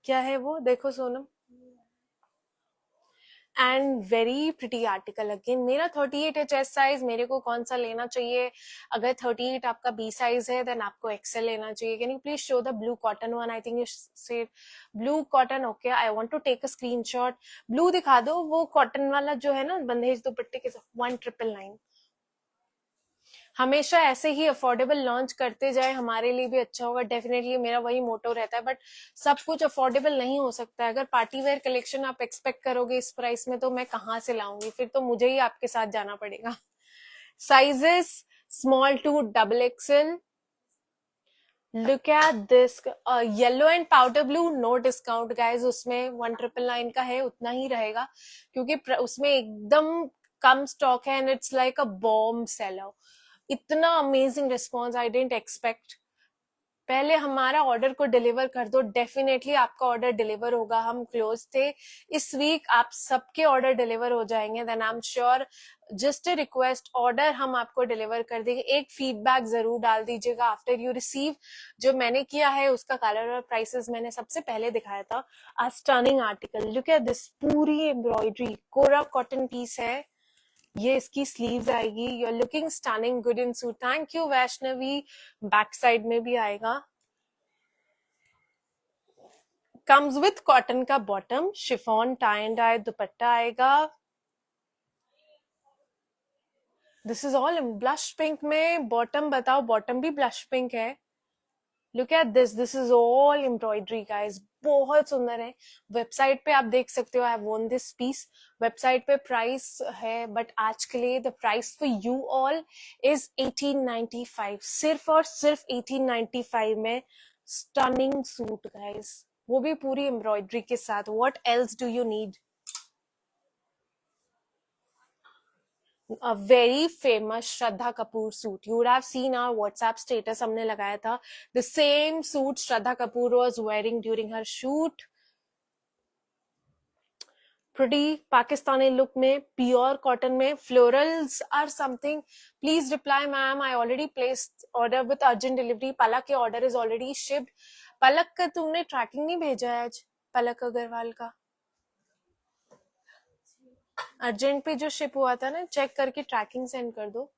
क्या है वो, देखो Sonam. And very pretty article again. मेरा 38 साइज, मेरे को कौन सा लेना चाहिए? अगर 38 आपका बी साइज है देन आपको एक्सेल लेना चाहिए. Can you please show the blue cotton one? I think you say blue cotton. Okay, I want to take a screenshot. Blue दिखा दो, वो कॉटन वाला जो है ना बंदेज दुपट्टे के साथ. 1999. हमेशा ऐसे ही अफोर्डेबल लॉन्च करते जाए, हमारे लिए भी अच्छा होगा. डेफिनेटली मेरा वही मोटो रहता है, बट सब कुछ अफोर्डेबल नहीं हो सकता है. अगर पार्टी वेयर कलेक्शन आप एक्सपेक्ट करोगे इस प्राइस में तो मैं कहाँ से लाऊंगी? फिर तो मुझे ही आपके साथ जाना पड़ेगा. Sizes small to double XL. Look at this yellow and powder blue. No discount guys, उसमें 1999 का है, उतना ही रहेगा क्योंकि उसमें एकदम कम स्टॉक है and it's like a bomb seller. इतना amazing response I didn't expect. पहले हमारा ऑर्डर को डिलीवर कर दो. डेफिनेटली आपका ऑर्डर डिलीवर होगा. हम क्लोज थे इस वीक, आप सबके ऑर्डर डिलीवर हो जाएंगे. Then I am sure, just a request, order हम आपको डिलीवर कर देंगे. एक फीडबैक जरूर डाल दीजिएगा आफ्टर यू रिसीव. जो मैंने किया है उसका कलर और प्राइसेस मैंने सबसे पहले दिखाया था. A stunning article. Look at this. पूरी एम्ब्रॉयडरी कोरा कॉटन पीस है. ये इसकी स्लीव्स आएगी. You are looking stunning, good in suit. Thank you Vaishnavi. Back side में भी आएगा. कम्स विथ कॉटन का bottom. Chiffon tie and dye dupatta आएगा. This is all in blush pink में. बॉटम बताओ, बॉटम भी ब्लश पिंक है. Look at this. This is all embroidery guys. बहुत सुंदर है. वेबसाइट पे आप देख सकते हो. आई हैव वोन दिस पीस. वेबसाइट पे प्राइस है, बट आज के लिए the price for you all is 1895. सिर्फ और सिर्फ 1895 में स्टनिंग सूट गाइस, वो भी पूरी एम्ब्रॉयडरी के साथ. What else do you need? a very famous Shraddha Kapoor suit. You would have seen our WhatsApp status हमने लगाया था. The same suit Shraddha Kapoor was wearing during her shoot. Pretty Pakistani look में, pure cotton में. Florals are something. Please reply, ma'am. I already placed order with urgent delivery. Palak के order is already shipped. पलक का तुमने trekking नहीं भेजा है आज? पलक अग्रवाल का अर्जेंट पे जो शिप हुआ था ना, चेक करके ट्रैकिंग सेंड कर दो.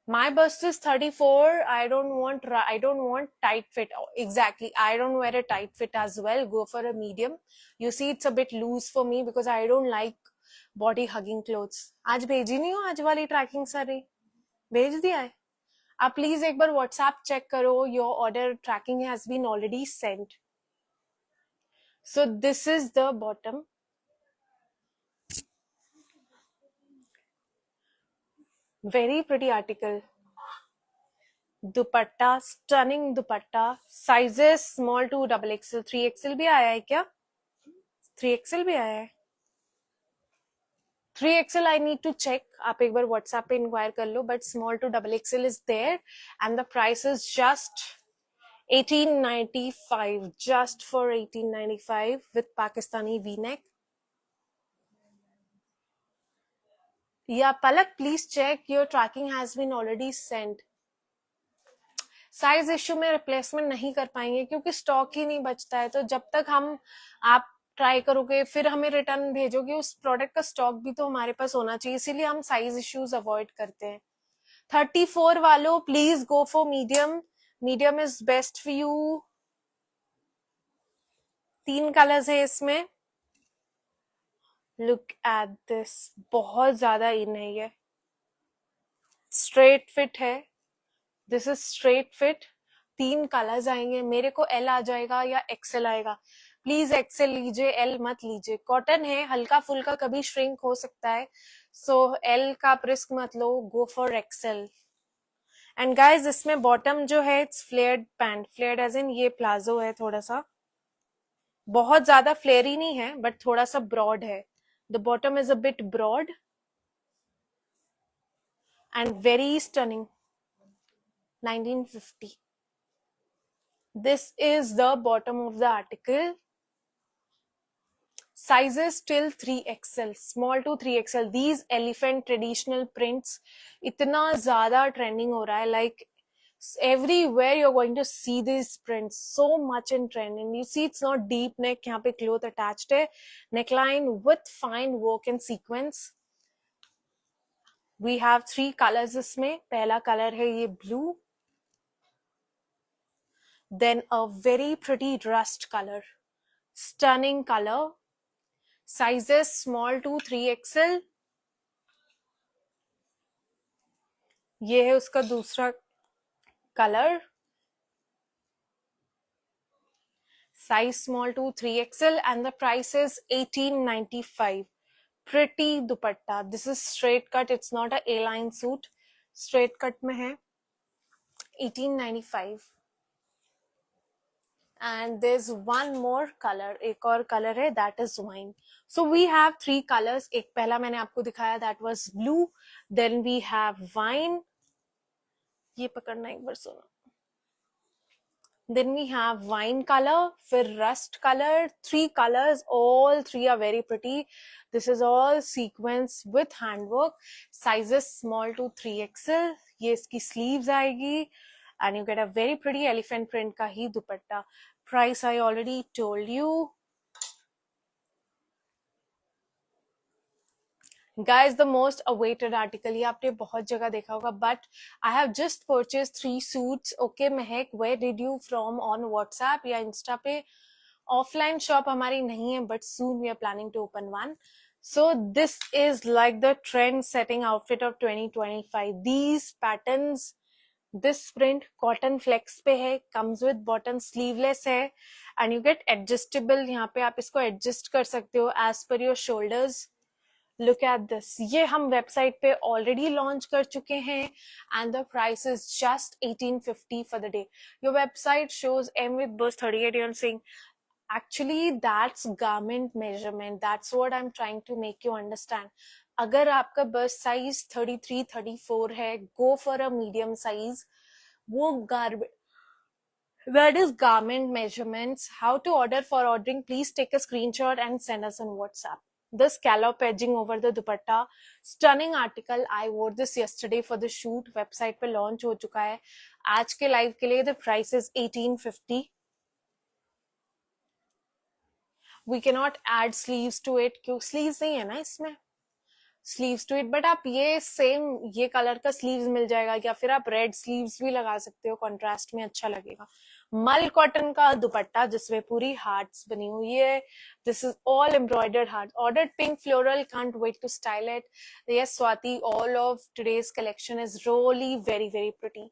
My bust is 34. I don't want tight fit. Exactly. I don't wear a tight fit as well. Go for a medium. You see, it's a bit loose for me because I don't like body hugging clothes. आज भेजी नहीं हो आज वाली trekking सारी? भेज दिया है. आप प्लीज एक बार व्हाट्सएप चेक करो. Your order tracking has been already sent. So this is the bottom. Very pretty article. Dupatta, stunning dupatta. Sizes small to double XL. 3XL भी आया है क्या? 3XL भी आया है. 3XL I need to check. आप एक बार व्हाट्सएप पे इंक्वायर कर लो. But small to double XL is there and the price is just 1895. Just for 1895 with Pakistani V-neck. Yeah, Palak, please check. Your tracking has been already sent. Size issue में replacement नहीं कर पाएंगे क्योंकि stock ही नहीं बचता है. तो जब तक हम आप ट्राई करोगे फिर हमें रिटर्न भेजोगे, उस प्रोडक्ट का स्टॉक भी तो हमारे पास होना चाहिए. इसीलिए हम साइज इश्यूज अवॉइड करते हैं. 34 वालों please go for medium. Medium is best for you. 3 colours है इसमें. लुक एट दिस, बहुत ज्यादा इन है ये, स्ट्रेट फिट है, this is straight fit. 3 colours आएंगे, मेरे को एल आ जाएगा या एक्सएल आएगा, प्लीज एक्सएल लीजिए, एल मत लीजिए, कॉटन है, हल्का फुल्का कभी श्रिंक हो सकता है, सो एल का रिस्क मत लो, go for XL. And guys इसमें बॉटम जो है it's flared pant, flared as in ये प्लाजो है, थोड़ा सा, बहुत ज्यादा फ्लेयरी नहीं है बट थोड़ा सा ब्रॉड है, the bottom is a bit broad and very stunning, 1950. This is the bottom of the article. Sizes till 3XL, small to 3XL. These elephant traditional prints इतना ज्यादा trending हो रहा है, like everywhere you're going to see these prints, so much in trending. You see it's not deep neck, यहाँ पे cloth attached है, neckline with fine work and sequence. We have 3 colors इसमें, पहला color है ये blue, then a very pretty rust color, stunning color, sizes small to 3XL. ये है उसका दूसरा colour, size small to 3XL and the price is 1895. Pretty dupatta. This is straight cut, it's not a A-line suit, straight cut में है, 1895. And there's one more color, एक और color है, that is wine. So we have 3 colors. एक पहला मैंने आपको दिखाया, that was blue, then we have wine, ये पकड़ना एक बार, सुनो, then we have wine color, फिर rust color, 3 colors, all 3 are very pretty. This is all sequence with handwork, sizes small to 3XL. ये इसकी sleeves आएगी and you get a very pretty elephant print का ही दुपट्टा. Price I already told you. Guys, the most awaited article, ये आपने बहुत जगह देखा होगा, but I have just purchased 3 suits. Okay, Mahak, where did you from, on WhatsApp या Insta पे? Offline shop हमारी नहीं है, but soon we are planning to open one. So this is like the trend setting outfit of 2025. These patterns, this print cotton flex पे है, comes with bottom, sleeveless है, and you get adjustable, यहाँ पे आप इसको adjust कर सकते हो as per your shoulders. Look at this. ये हम वेबसाइट पे ऑलरेडी लॉन्च कर चुके हैं and the price is just 1850 for the day. Your website shows M with bust 38. You're saying actually that's garment measurement. That's what I'm trying to make you understand. अगर आपका bast size 33 34 है, go for a medium size. वो that is garment measurements. How to order? For ordering, please take a screenshot and send us on WhatsApp. The scallop edging over the dupatta, stunning article. I wore this yesterday for the shoot. Website पे launch हो चुका है. आज के live के लिए the price is 1850. We cannot add sleeves to it, क्यों sleeves नहीं है ना इसमें, sleeves to it, but आप ये same ये कलर का sleeves मिल जाएगा, या फिर आप red sleeves भी लगा सकते हो, contrast में अच्छा लगेगा. मल कॉटन का दुपट्टा जिसमें पूरी हार्ट्स बनी हुई है. This is all embroidered heart, ordered pink floral, can't wait to style it. Yes, Swati, all of today's collection is really very very pretty.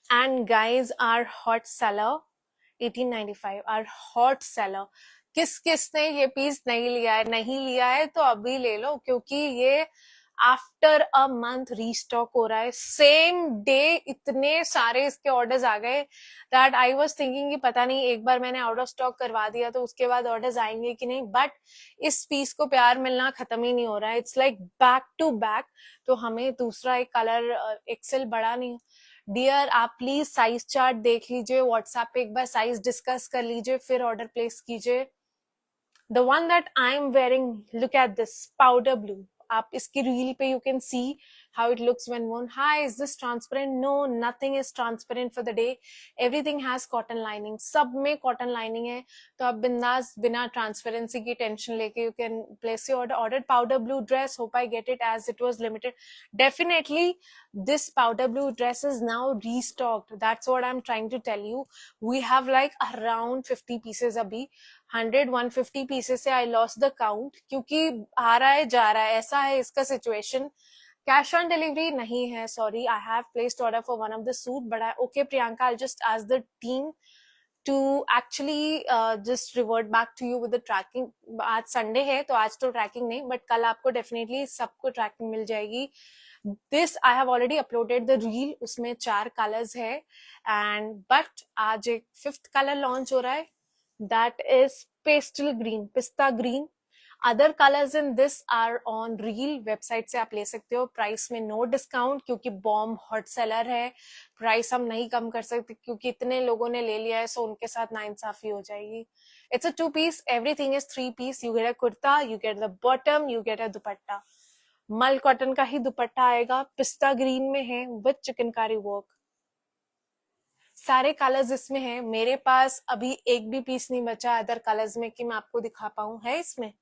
And guys, our hot seller 1895, our hot seller. किस किसने ये piece नहीं लिया है तो अभी ले लो, क्योंकि ये आफ्टर अ मंथ रीस्टॉक हो रहा है. सेम डे इतने सारे इसके ऑर्डर्स आ गए दैट आई वाज थिंकिंग कि पता नहीं एक बार मैंने आउट ऑफ स्टॉक करवा दिया तो उसके बाद ऑर्डर्स आएंगे कि नहीं, बट इस पीस को प्यार मिलना खत्म ही नहीं हो रहा है. It's like back to back. तो हमें दूसरा एक कलर एक्सेल बड़ा नहीं. डियर, आप प्लीज साइज चार्ट देख लीजिए, व्हाट्सएप पे एक बार साइज डिस्कस कर लीजिए, फिर ऑर्डर प्लेस कीजिए. The one that I'm wearing, look at this powder blue. आप इसकी रील पे you can see how it looks when worn. Hi, is this transparent? No, nothing is transparent for the day. Everything has cotton lining. सब में cotton lining है, तो आप बिंदास बिना transparency की tension लेके you can place your order. Ordered powder blue dress. Hope I get it as it was limited. Definitely, this powder blue dress is now restocked. That's what I'm trying to tell you. We have like around 50 pieces abhi. 100-150 pieces से I lost the count, क्योंकि आ रहा है जा रहा है, ऐसा है इसका सिचुएशन. कैश ऑन डिलीवरी नहीं है, sorry. I have placed order for one of the suit, but I okay Priyanka, I just ask the team to actually just revert back to you with the tracking. आज Sunday है तो आज तो trekking नहीं, but कल आपको definitely सबको trekking मिल जाएगी. This I have already uploaded the reel, उसमें 4 कलर्स है, एंड बट आज एक 5th कलर लॉन्च हो रहा है, that is pastel green, pista green. Other colours in this are on reel, website से आप ले सकते हो. प्राइस में नो डिस्काउंट, क्योंकि बॉम्ब हॉट सेलर है. प्राइस हम नहीं कम कर सकते क्योंकि इतने लोगों ने ले लिया है, सो उनके साथ नाइंसाफी हो जाएगी. It's a 2 piece, everything is 3 piece. You get a kurta, you get the bottom, you get a dupatta. Mul cotton का ही दुपट्टा आएगा, पिस्ता ग्रीन में है विद चिकनकारी वर्क. सारे कलर्स इसमें हैं. मेरे पास अभी एक भी पीस नहीं बचा अदर कलर्स में कि मैं आपको दिखा पाऊं. है इसमें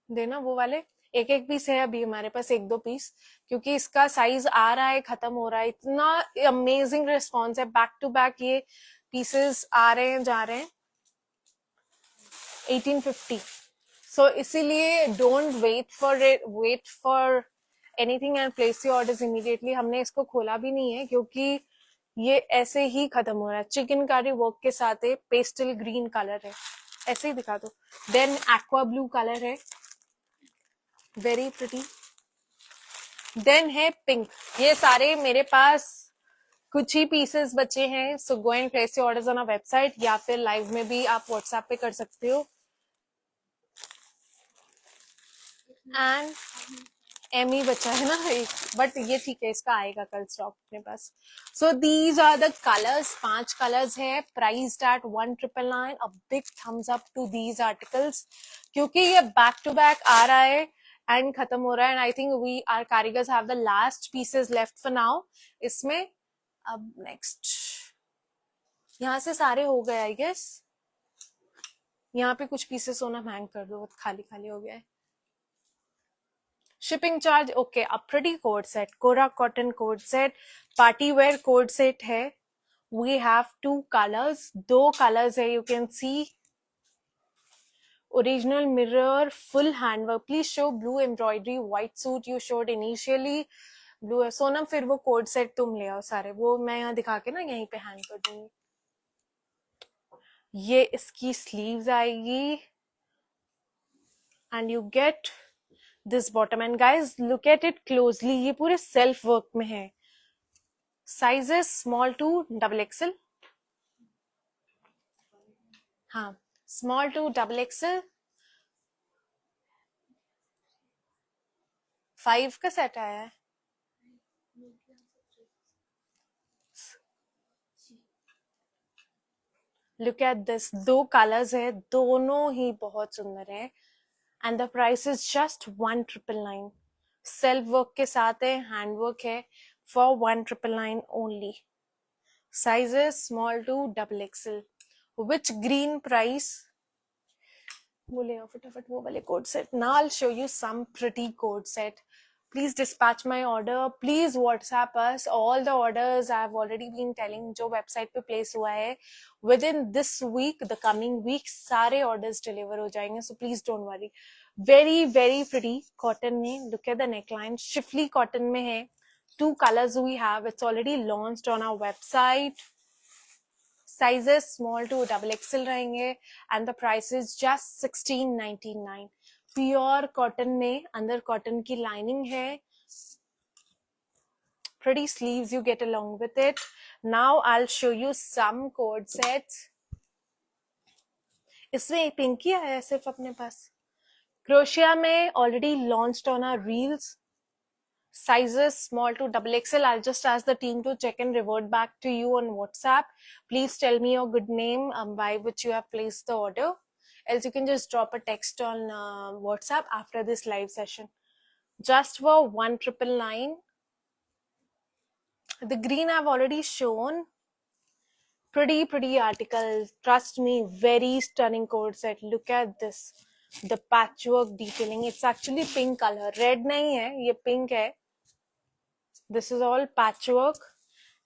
देना वो वाले, एक एक पीस है अभी हमारे पास, 1-2 पीस, क्योंकि इसका साइज आ रहा है, खत्म हो रहा है. इतना अमेजिंग रिस्पॉन्स है, बैक टू बैक ये पीसेस आ रहे हैं जा रहे हैं. 1850. सो इसीलिए don't wait for anything and place your orders immediately. हमने इसको खोला भी नहीं है क्योंकि ये ऐसे ही खत्म हो रहा है. चिकनकारी वर्क के साथ है, पेस्टल ग्रीन कलर है, ऐसे ही दिखा दो. देन एक्वा ब्लू कलर है, वेरी प्रिटी. देन है पिंक. ये सारे मेरे पास कुछ ही पीसेस बचे हैं, so go and place your orders on a website, या फिर लाइव में भी आप व्हाट्सएप पे कर सकते हो. एंड एम ही बचा है ना एक, बट ये ठीक है, इसका आएगा कल स्टॉक अपने पास. So these are the colours, 5 colours है, priced at 1999. A big thumbs up to these articles, क्योंकि ये बैक टू बैक आ रहा है एंड खत्म हो रहा है. And I think we are कारीगर्स have the last pieces left for now इसमें. अब नेक्स्ट यहाँ से सारे हो गए आई गेस. यहाँ पे कुछ पीसेस होना हैंग कर दो, खाली खाली हो गया है. Shipping charge okay. A pretty coord set, kora cotton coord set, party wear coord set है. वी हैव 2 कलर्स, 2 कलर्स है. You can see original mirror, full handwork. Please show blue embroidery, white suit you showed initially. Blue है सोनम, फिर वो code set तुम ले आओ सारे, वो मैं यहाँ दिखा के ना यहीं पे हैंग कर दूंगी. ये इसकी स्लीव्स आएगी and you get this bottom. And guys look at it closely, ये पूरे सेल्फ वर्क में है. Sizes small to double XL. हाँ, स्मॉल टू डबल एक्सल. 5 का सेट आया है. लुक एट दिस, 2 कलर्स है, दोनों ही बहुत सुंदर है. And the price is just 1999. Self work के साथ है, हैंड वर्क है, for 1999 only. Sizes small to double XL. Which green price? बोले फटाफट वो वाले coord set. Now I will show you some pretty coord set. Please dispatch my order. Please WhatsApp us. All the orders I have already been telling जो website पे place हुआ है, within this week, the coming week, सारे orders deliver हो जाएंगे. So please don't worry. Very very pretty cotton में. Look at the neckline. Shifly cotton में है. 2 colors we have. It's already launched on our website. Sizes small to double XL रहेंगे and the price is just 1699. Pure cotton में, अंदर cotton की lining है. Pretty sleeves you get along with it. Now I'll show you some cord sets. इसमें pink ही आया है सिर्फ अपने पास. क्रोशिया में already launched on our reels. Sizes small to double XL. I'll just ask the team to check and revert back to you on WhatsApp. Please tell me your good name by which you have placed the order. Else you can just drop a text on WhatsApp after this live session. Just for 1999. The green I've already shown. Pretty article. Trust me, very stunning cord set. Look at this. The patchwork detailing. It's actually pink color. Red नहीं है, ये pink है. This is all patchwork.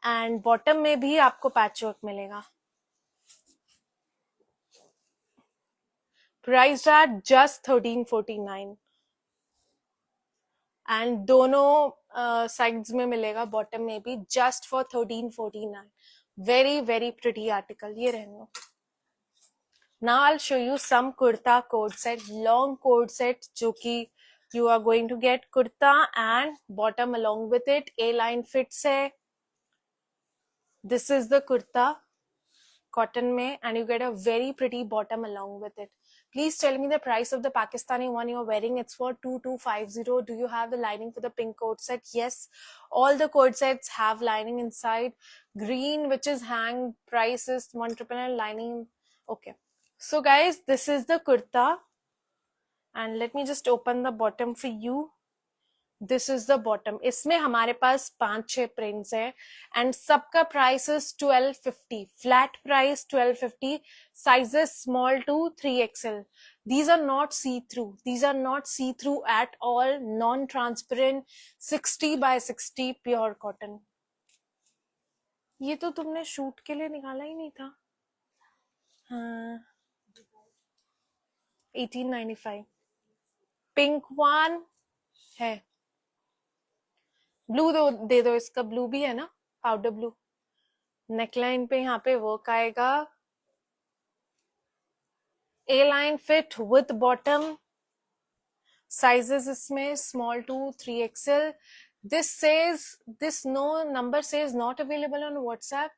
And bottom में भी आपको patchwork मिलेगा. priced at just 1349 and दोनों sides में मिलेगा, बॉटम में भी, just for 1349. Very very pretty article. ये रहना. Now I'll show you some kurta coat set, long coat set, जो कि you are going to get kurta and bottom along with it. A-line fits है. This is the kurta, cotton में, and you get a very pretty bottom along with it. Please tell me the price of the Pakistani one you're wearing. It's for 2250. Do you have the lining for the pink coat set? Yes. All the coat sets have lining inside. Green, which is hang, price is 199 lining. Okay. So guys, this is the kurta. And let me just open the bottom for you. This is the bottom. इसमें हमारे पास 5-6 prints है and सबका price is 1250. Flat price 1250. Sizes small to 3XL. These are not see-through. These are not see-through at all. Non-transparent 60 by 60 pure cotton. ये तो तुमने shoot के लिए निकाला ही नहीं था. हाँ. 1895. Pink one है. ब्लू दे दो, इसका ब्लू भी है ना, पाउडर ब्लू. नेकलाइन पे यहाँ पे वर्क आएगा. A line fit with bottom. Sizes इसमें small to 3XL. This no number says not available on WhatsApp.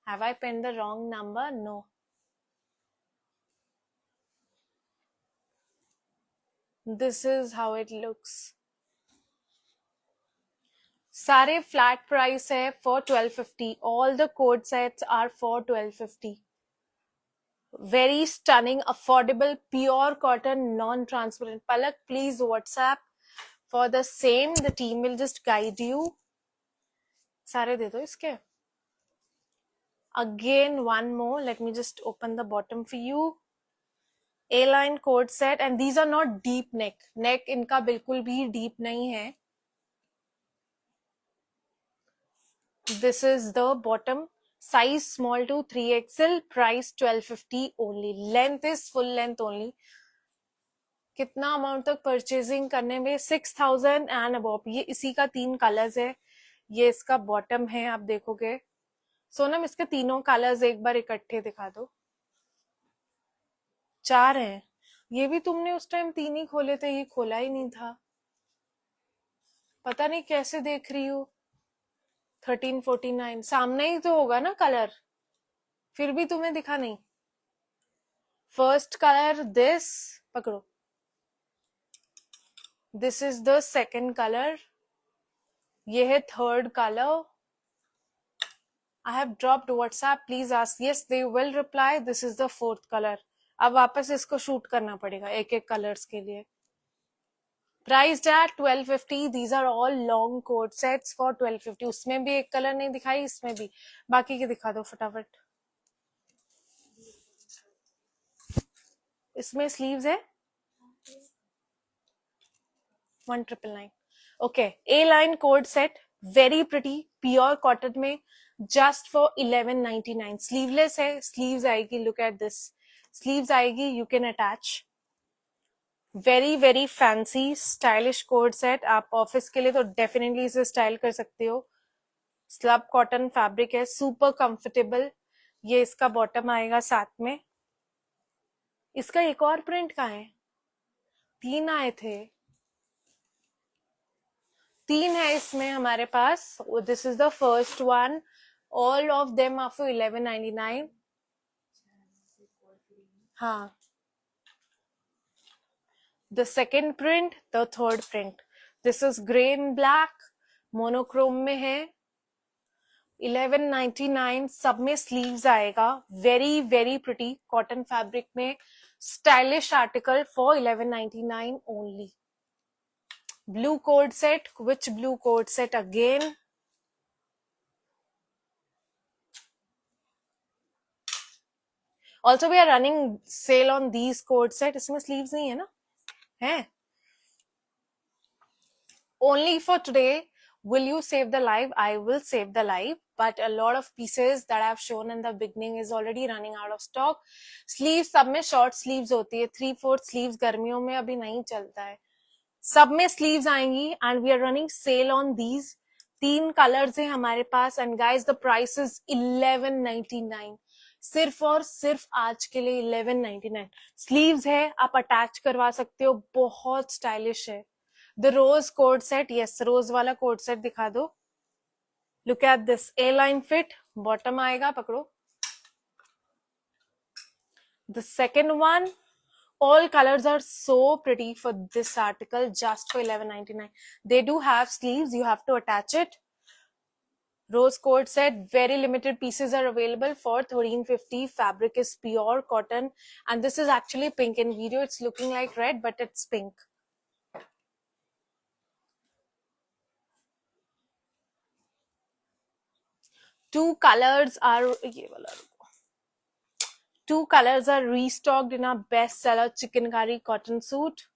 Have I penned the wrong number? No. This is how it looks. सारे flat price है for 1250. All the code sets are for 1250. Very stunning, affordable, pure cotton, non-transparent. Palak, please WhatsApp for the same. The team will just guide you. सारे दे दो इसके. Again, one more. Let me just open the bottom for you. A-line code set, and these are not deep neck. Neck इनका बिल्कुल भी deep नहीं है. This is the bottom. Size small to 3XL. Price 1250 only. Length is full length only. कितना amount तक purchasing करने में? 6000 and above. ये इसी का 3 कलर्स है. ये इसका बॉटम है, आप देखोगे. सोनम, इसके तीनों कलर्स एक बार इकट्ठे दिखा दो. 4 हैं. ये भी तुमने उस टाइम 3 ही खोले थे, ये खोला ही नहीं था. पता नहीं कैसे देख रही हो. 1349 सामने ही तो होगा ना कलर, फिर भी तुम्हें दिखा नहीं. फर्स्ट कलर दिस, पकड़ो. This is the second colour. ये है third colour. I have dropped WhatsApp, please ask. Yes, they will reply. This is the fourth colour. अब वापस इसको शूट करना पड़ेगा एक एक कलर्स के लिए. Priced at 1250. These are all long coat sets for 1250. उसमें भी एक कलर नहीं दिखाई, इसमें भी. बाकी के दिखा दो फटाफट. इसमें स्लीव्स है 1999. Okay, A-line coat set, very pretty, pure cotton में, just for 1199. Sleeveless है, sleeves आएगी. Look at this. Sleeves आएगी, you can attach. Very very fancy stylish code set. आप ऑफिस के लिए तो डेफिनेटली इसे स्टाइल कर सकते हो. स्लब कॉटन फैब्रिक है, सुपर कंफर्टेबल. ये इसका बॉटम आएगा साथ में. इसका एक और प्रिंट कहाँ है? 3 आए थे. 3 है इसमें हमारे पास. This is the first one. All of them are for 1199. हाँ. The second print, the third print. This is grey and black. Monochrome में है. 1199. सब में sleeves आएगा. Very very pretty cotton fabric में. Stylish article for 1199 only. Blue code set. Which blue code set again? Also we are running sale on these code set. इसमें sleeves नहीं है ना? है. Only for today, Will you save the live? I will save the live, but a lot of pieces that I've shown in the beginning is already running out of stock. Sleeves सब में short sleeves होती है, 3/4 sleeves गर्मियों में अभी नहीं चलता है, सब में sleeves आएंगी and we are running sale on these. 3 colors है हमारे पास and guys the price is 1199, सिर्फ और सिर्फ आज के लिए 1199. स्लीव्स है, आप अटैच करवा सकते हो, बहुत स्टाइलिश है. The rose coat set, yes, rose वाला coat set दिखा दो. Look at this, A-line fit, bottom आएगा, पकड़ो. The second one, all colors are so pretty for this article, just for 1199. They do have sleeves, you have to attach it. Rose coat set, very limited pieces are available for 1350. Fabric is pure cotton, and this is actually pink. In video it's looking like red, but it's pink. Two colors are restocked in our bestseller chickengari cotton suit.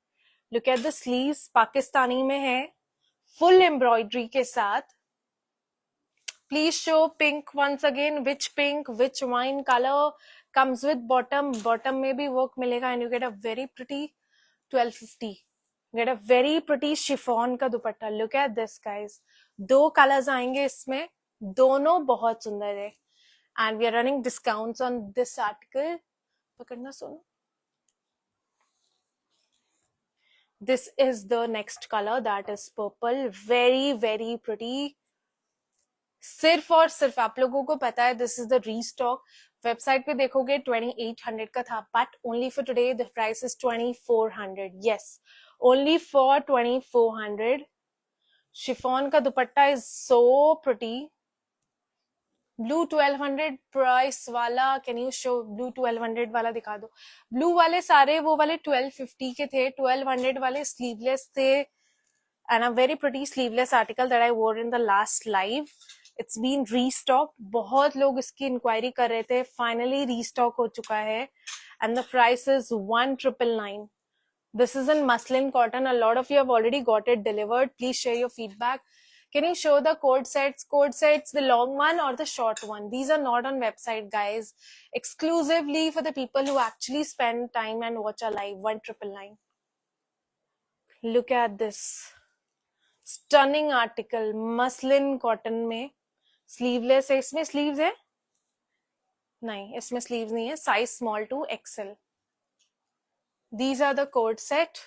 Look at the sleeves, Pakistani में है, full embroidery के साथ. Please show pink once again. Which pink, which wine color? Comes with bottom. Bottom में भी work मिलेगा and you get a very pretty 1250. You get a very pretty chiffon का दुपट्टा. Look at this, guys. 2 colors आएंगे इसमें, दोनों बहुत सुंदर है. And we are running discounts on this article. पकड़ना Sonu. This is the next color, that is purple. Very, very pretty. सिर्फ और सिर्फ आप लोगों को पता है this is the restock. Website पे देखोगे 2800 का था, but only for today the price is 2400. Yes, only for 2400. Chiffon का dupatta is so pretty. Blue 1200 price वाला, कैन यू शो ब्लू 1200 वाला दिखा दो. ब्लू वाले सारे वो वाले 1250 के थे, 1200 वाले स्लीवलेस थे. And a very pretty sleeveless article that I wore in the last live. It's been restocked. बहुत लोग इसकी इंक्वायरी कर रहे थे, फाइनली रीस्टॉक हो चुका है. And the price is 1999. This is in muslin cotton. A lot of you have already got it delivered. Please share your feedback. Can you show the code sets? Code sets, the long one or the short one? These are not on website, guys. Exclusively for the people who actually spend time and watch our live. 1999. Look at this. Stunning article, muslin cotton में, sleeveless है. इसमें sleeves है? नहीं, इसमें sleeves नहीं है. Size small to XL. These are the coord set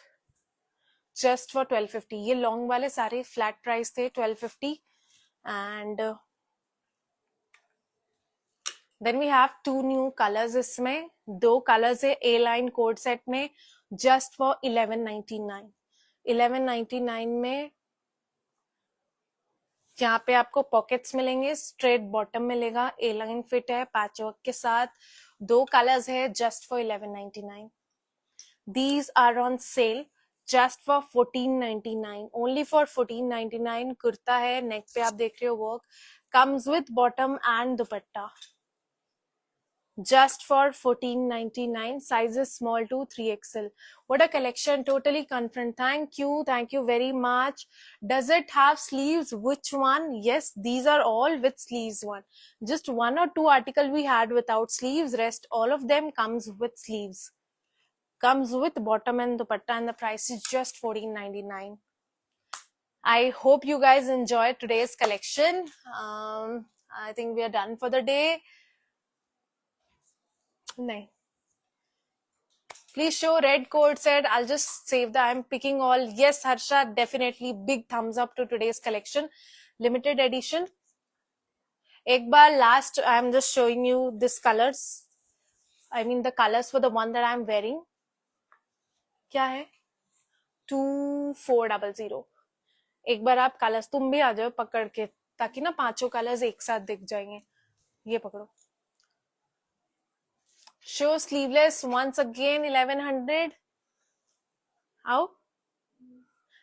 just for 1250. ये long वाले सारे फ्लैट प्राइस थे 1250. And then we have 2 new colours. इसमें 2 कलर्स है ए लाइन कोड सेट में, जस्ट फॉर 1199. 1199 में यहाँ पे आपको पॉकेट्स मिलेंगे, स्ट्रेट बॉटम मिलेगा, ए लाइन फिट है पैचवर्क के साथ. 2 कलर्स है, just for 1199. These are on sale just for 1499, only for 1499. Kurta है, नेक पे आप देख रहे हो work, comes with bottom and dupatta. Just for 1499. Sizes small to 3XL. What a collection, totally confident. Thank you very much. Does it have sleeves? Which one? Yes, these are all with sleeves. One, just 1 or 2 article we had without sleeves. Rest all of them comes with sleeves, comes with bottom and dupatta, and the price is just 1499. I hope you guys enjoyed today's collection. I think we are done for the day. नहीं, please show red code set. I'll just save that. I'm picking all. Yes, Harsha, definitely big thumbs up to today's collection. Limited edition. एक बार last, I'm just showing you this colors. I mean the colors for the one that I'm wearing. क्या है? 2400. एक बार आप colours तुम भी आ जाओ पकड़ के, ताकि ना 5 कलर्स एक साथ दिख जाएंगे. ये पकड़ो. Show sleeveless once again 1100. आओ.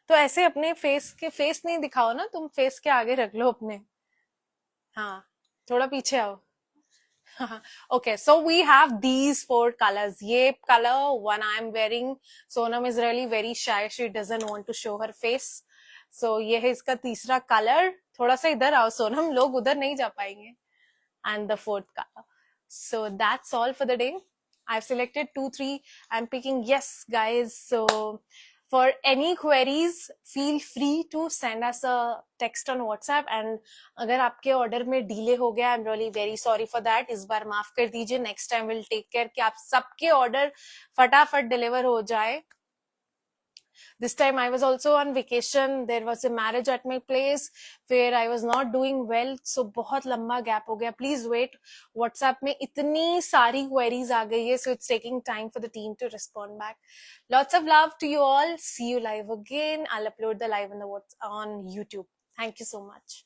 तो ऐसे अपने फेस नहीं दिखाओ ना, तुम फेस के आगे रख लो अपने. हाँ, थोड़ा पीछे आओ. Okay, so we have these 4 colors. Ye color, one I'm wearing. Sonam is really very shy. She doesn't want to show her face. सो ये है इसका तीसरा कलर. थोड़ा सा इधर आओ सोनम, लोग उधर नहीं जा पाएंगे. And the fourth color. So that's all for the day. I've selected 2 3. I'm picking yes guys. So for any queries feel free to send us a text on WhatsApp. And अगर आपके ऑर्डर में delay हो गया, I'm really very sorry for that. इस बार माफ कर दीजिए. Next time will take care कि आप सबके ऑर्डर फटाफट डिलीवर हो जाए. This time I was also on vacation. There was a marriage at my place where I was not doing well. So बहुत लंबा gap हो गया. Please wait. WhatsApp में इतनी सारी queries आ गई है. So it's taking time for the team to respond back. Lots of love to you all. See you live again. I'll upload the live on YouTube. Thank you so much.